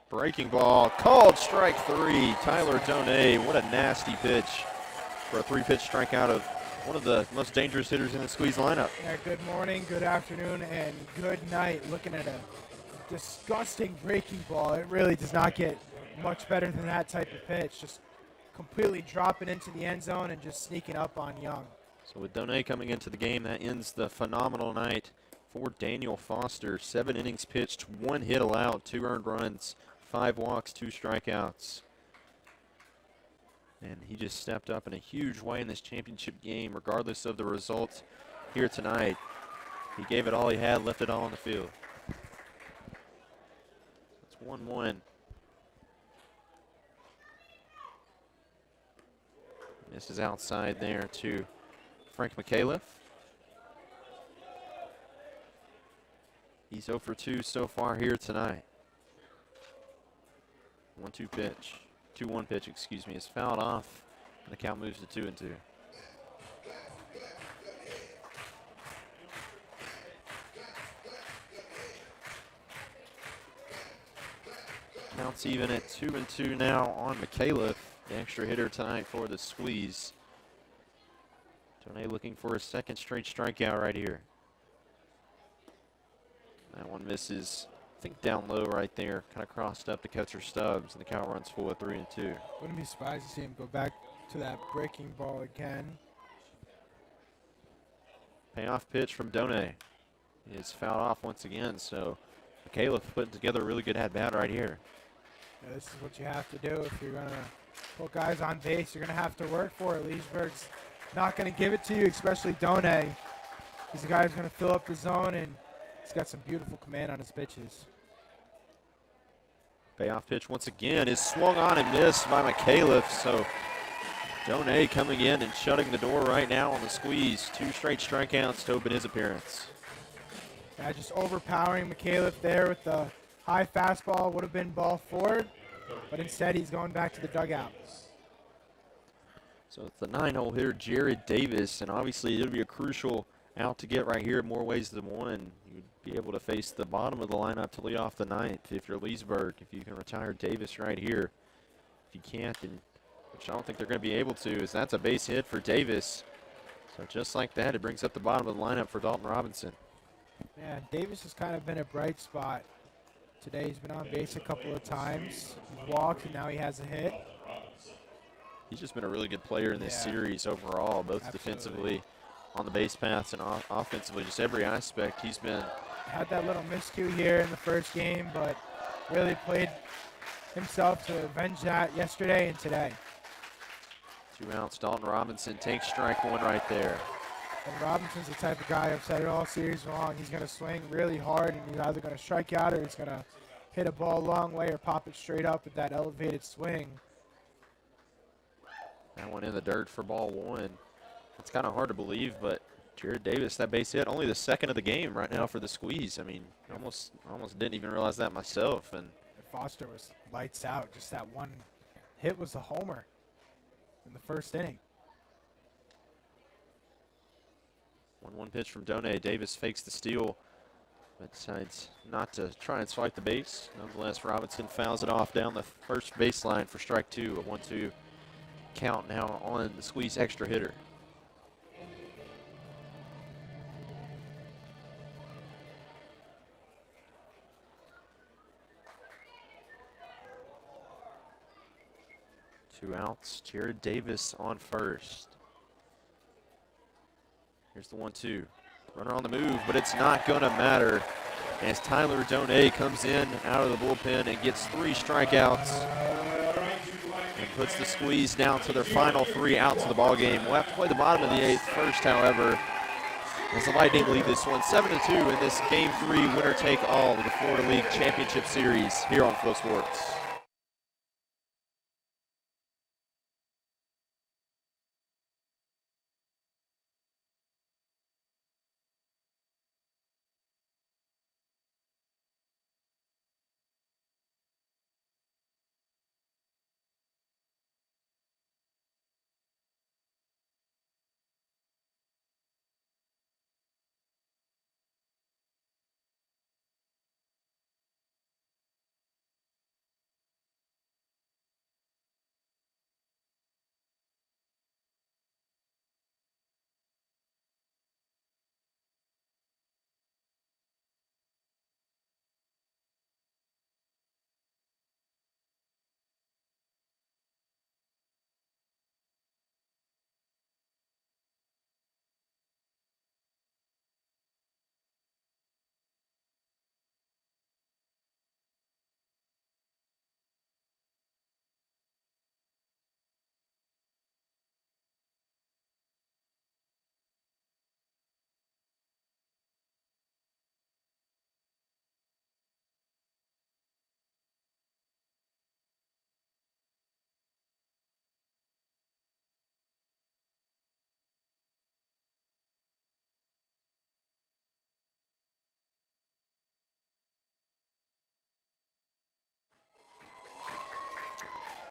Breaking ball, called strike 3. Tyler Donay, what a nasty pitch for a 3-pitch strikeout of one of the most dangerous hitters in the Squeeze lineup. Yeah, good morning, good afternoon, and good night. Looking at a disgusting breaking ball. It really does not get much better than that type of pitch. Just completely dropping into the end zone and just sneaking up on Young. So with Donay coming into the game, that ends the phenomenal night for Daniel Foster. 7 innings pitched, 1 hit allowed, 2 earned runs, 5 walks, 2 strikeouts. And he just stepped up in a huge way in this championship game, regardless of the results here tonight. He gave it all he had, left it all on the field. It's 1-1. Misses outside there to Frank McAuliffe. He's 0 for 2 so far here tonight. 1-2 pitch. 2-1 pitch, excuse me, is fouled off, and the count moves to 2-2. Counts even at 2-2 now on McAuliffe, the extra hitter tonight for the Squeeze. Donay looking for a 2nd straight strikeout right here. That one misses, I think down low right there, kind of crossed up to catcher Stubbs, and the count runs full at 3-2. Wouldn't be surprised to see him go back to that breaking ball again. Payoff pitch from Donay. is fouled off once again. So McAuliffe putting together a really good at-bat right here. Yeah, this is what you have to do if you're going to put guys on base. You're going to have to work for it. Leesburg's not going to give it to you, especially Done. He's the guy who's going to fill up the zone, and he's got some beautiful command on his pitches. Payoff pitch once again is swung on and missed by McAuliffe. So Done coming in and shutting the door right now on the squeeze. 2 straight strikeouts to open his appearance. Yeah, just overpowering McAuliffe there with the high fastball. Would have been ball forward, but instead he's going back to the dugout. So it's the 9-hole hitter, Jared Davis, and obviously it'll be a crucial out to get right here in more ways than one. You'd be able to face the bottom of the lineup to lead off the ninth if you're Leesburg, if you can retire Davis right here. If you can't, then, which I don't think they're going to be able to, as that's a base hit for Davis. So just like that, it brings up the bottom of the lineup for Dalton Robinson. Yeah, Davis has kind of been a bright spot today. He's been on base a couple of times. He's walked, and now he has a hit. He's just been a really good player in this series overall, both defensively, on the base paths, and offensively, just every aspect. He's been had that little miscue here in the first game, but really played himself to avenge that yesterday and today. 2 outs. Dalton Robinson takes strike 1 right there. And Robinson's the type of guy, I've said it all series long, he's going to swing really hard, and he's either going to strike out or he's going to hit a ball a long way or pop it straight up with that elevated swing. That one in the dirt for ball 1. It's kind of hard to believe, but Jared Davis, that base hit, only the second of the game right now for the squeeze. I mean, almost didn't even realize that myself. And Foster was lights out. Just that one hit was a homer in the first inning. 1-1 pitch from Done. Davis fakes the steal, but decides not to try and swipe the base. Nonetheless, Robinson fouls it off down the first baseline for strike 2. A 1-2 count now on the squeeze extra hitter. Two outs. Jared Davis on first. Here's the 1-2. Runner on the move, but it's not going to matter as Tyler Done comes in out of the bullpen and gets 3 strikeouts and puts the squeeze down to their final 3 outs of the ball game. We'll have to play the bottom of the 8th first, however, as the Lightning lead this one 7-2 in this Game 3 winner-take-all of the Florida League Championship Series here on Flow Sports.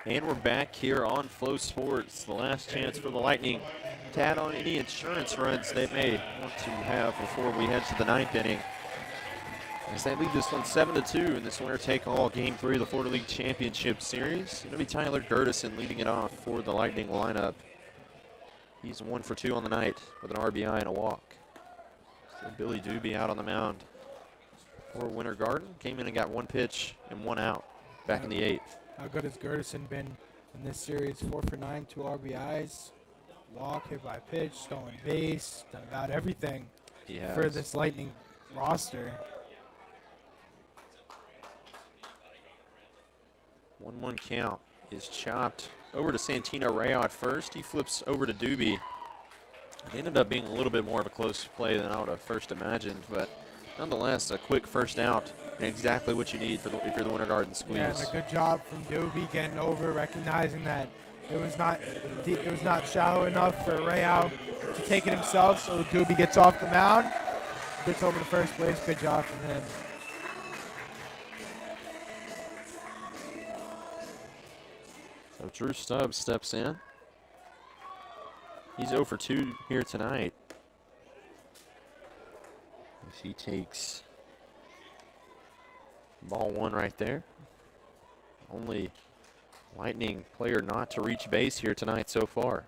And we're back here on Flow Sports. The last chance for the Lightning to add on any insurance runs they may want to have before we head to the 9th inning. As they lead this one 7-2 in this winner-take-all Game 3 of the Florida League Championship Series. It'll be Tyler Gertison leading it off for the Lightning lineup. He's 1 for 2 on the night with an RBI and a walk. So Billy Doobie out on the mound for Winter Garden. Came in and got 1 pitch and 1 out back in the 8th. How good has Gertison been in this series? 4 for 9, 2 RBIs, walk, hit by pitch, stolen base, done about everything for this Lightning roster. 1-1 count is chopped over to Santino Rayo at first. He flips over to Doobie. It ended up being a little bit more of a close play than I would have first imagined, but nonetheless, a quick first out and exactly what you need for if you're the Winter Garden Squeeze. Yeah, and a good job from Doobie getting over, recognizing that it was not shallow enough for Rayo to take it himself. So Doobie gets off the mound, gets over to first base. Good job from him. So Drew Stubbs steps in. He's 0 for 2 here tonight. As he takes ball 1 right there. Only Lightning player not to reach base here tonight so far.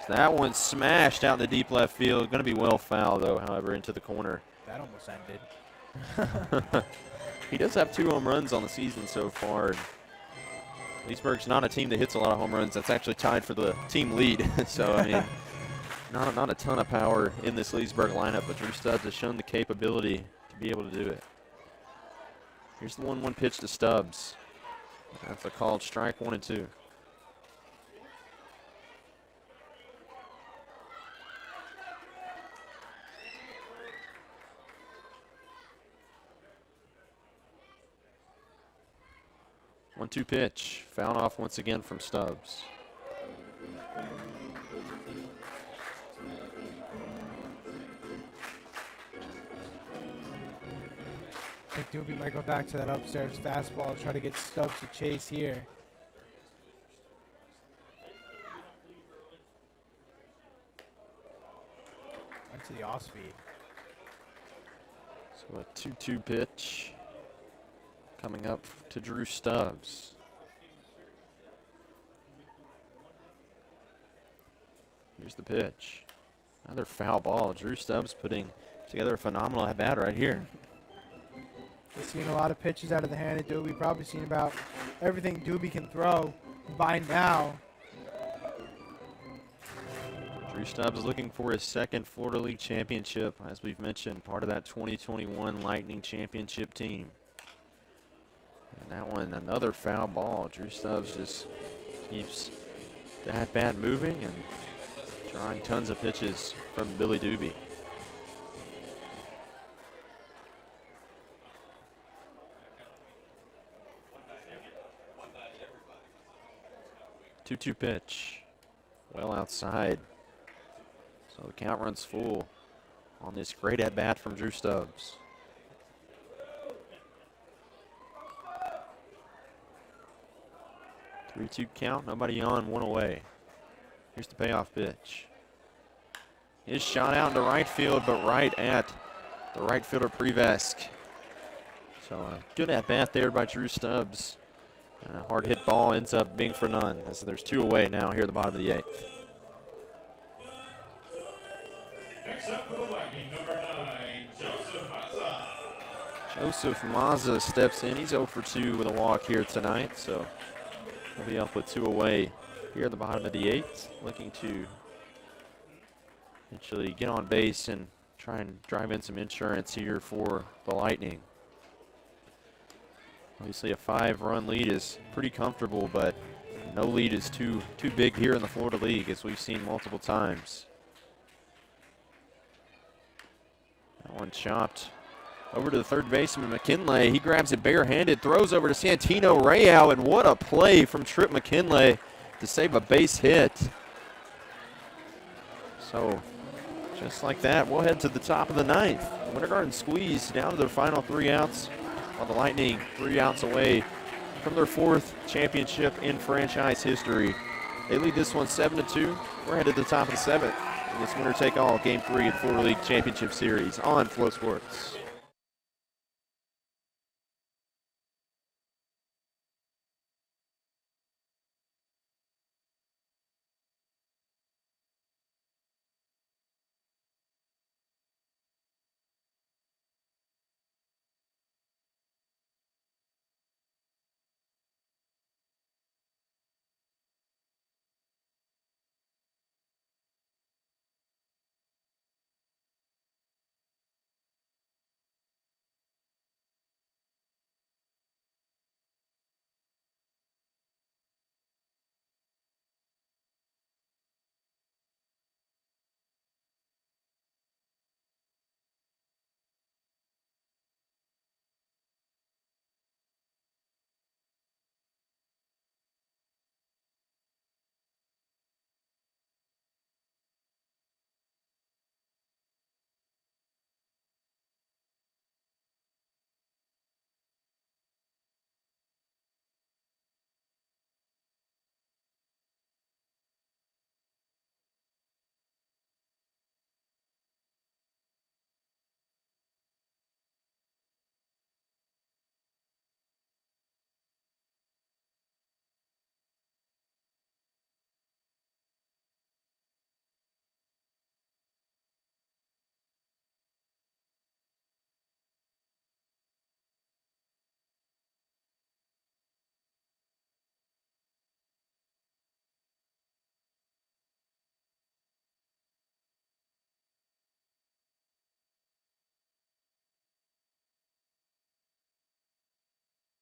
So that one smashed out in the deep left field. Going to be well foul, though, however, into the corner. That almost ended. He does have 2 home runs on the season so far. Leesburg's not a team that hits a lot of home runs. That's actually tied for the team lead. So, I mean, not a ton of power in this Leesburg lineup, but Drew Stubbs has shown the capability to be able to do it. Here's the 1-1 pitch to Stubbs. That's a called strike 1 and 2. One-two pitch, fouled off once again from Stubbs. I think Doobie might go back to that upstairs fastball, try to get Stubbs to chase here. Went to the off speed. So a 2-2 pitch coming up to Drew Stubbs. Here's the pitch. Another foul ball. Drew Stubbs putting together a phenomenal at-bat right here. We've seen a lot of pitches out of the hand of Doobie. Probably seen about everything Doobie can throw by now. Drew Stubbs is looking for his second Florida League championship, as we've mentioned, part of that 2021 Lightning championship team. And that one, another foul ball. Drew Stubbs just keeps the at-bat moving and drawing tons of pitches from Billy Doobie. Two-two pitch, well outside. So the count runs full on this great at-bat from Drew Stubbs. Three-two count, nobody on, one away. Here's the payoff pitch. His shot out into right field, but right at the right fielder Prevesk. So a good at-bat there by Drew Stubbs. And a hard hit ball ends up being for none. So there's 2 away now here at the bottom of the 8th. Next up for the Lightning, number 9, Joseph Mazza. Joseph Mazza steps in. He's 0 for 2 with a walk here tonight. So he'll be up with 2 away here at the bottom of the 8th. Looking to eventually get on base and try and drive in some insurance here for the Lightning. Obviously, a 5-run lead is pretty comfortable, but no lead is too big here in the Florida League, as we've seen multiple times. That one chopped over to the third baseman, McKinley. He grabs it barehanded, throws over to Santino Rayo, and what a play from Trip McKinley to save a base hit. So, just like that, we'll head to the top of the 9th. Winter Garden Squeeze down to their final 3 outs. While the Lightning 3 outs away from their 4th championship in franchise history. They lead this one 7-2. We're headed to the top of the 7th. This winner take all, Game 3 of the Florida League Championship Series on Flow Sports.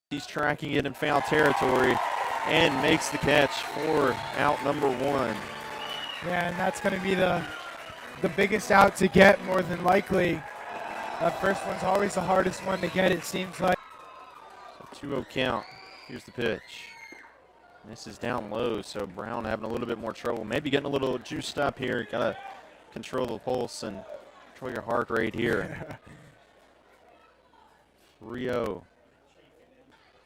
He's tracking it in foul territory and makes the catch for out number 1. Yeah, and that's going to be the biggest out to get, more than likely. That first one's always the hardest one to get, it seems like. So 2-0 count. Here's the pitch. This is down low, so Brown having a little bit more trouble. Maybe getting a little juiced up here. Got to control the pulse and control your heart rate here. 3-0.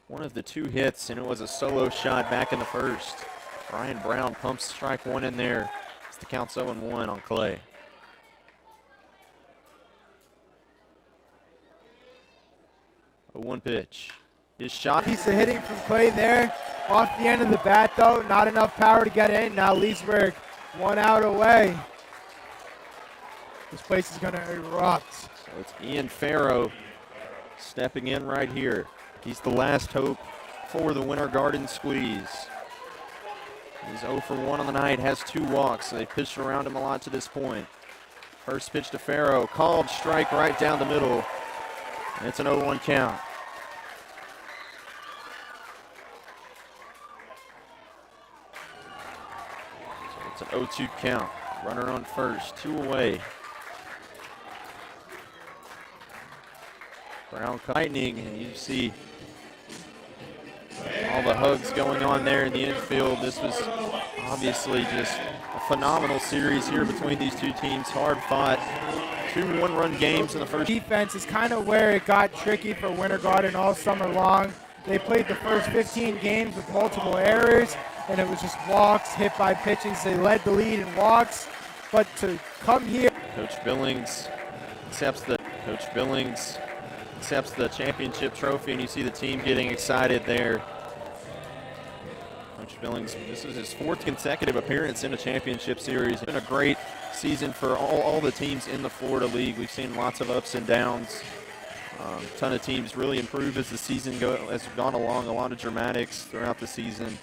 One of the 2 hits, and it was a solo shot back in the first. Ryan Brown pumps strike 1 in there. It's the count's 0-1 on Clay. 0-1 pitch. His shot. Piece of hitting from Clay there. Off the end of the bat, though. Not enough power to get in. Now Leesburg 1 out away. This place is going to erupt. So it's Ian Farrow stepping in right here. He's the last hope for the Winter Garden Squeeze. He's 0 for 1 on the night, has 2 walks. They pitched around him a lot to this point. First pitch to Farrow, called strike right down the middle. And it's an 0-1 count. So it's an 0-2 count. Runner on first, 2 away. Brown lightning, and you see all the hugs going on there in the infield. This was obviously just a phenomenal series here between these 2 teams. Hard fought. 2 one-run games in the first. Defense is kind of where it got tricky for Winter Garden all summer long. They played the first 15 games with multiple errors, and it was just walks, hit by pitches. They led the lead in walks, but to come here. Coach Billings accepts the championship trophy, and you see the team getting excited there. Coach Billings, this is his 4th consecutive appearance in a championship series. It's been a great season for all the teams in the Florida League. We've seen lots of ups and downs. A ton of teams really improved as the season has gone along. A lot of dramatics throughout the season.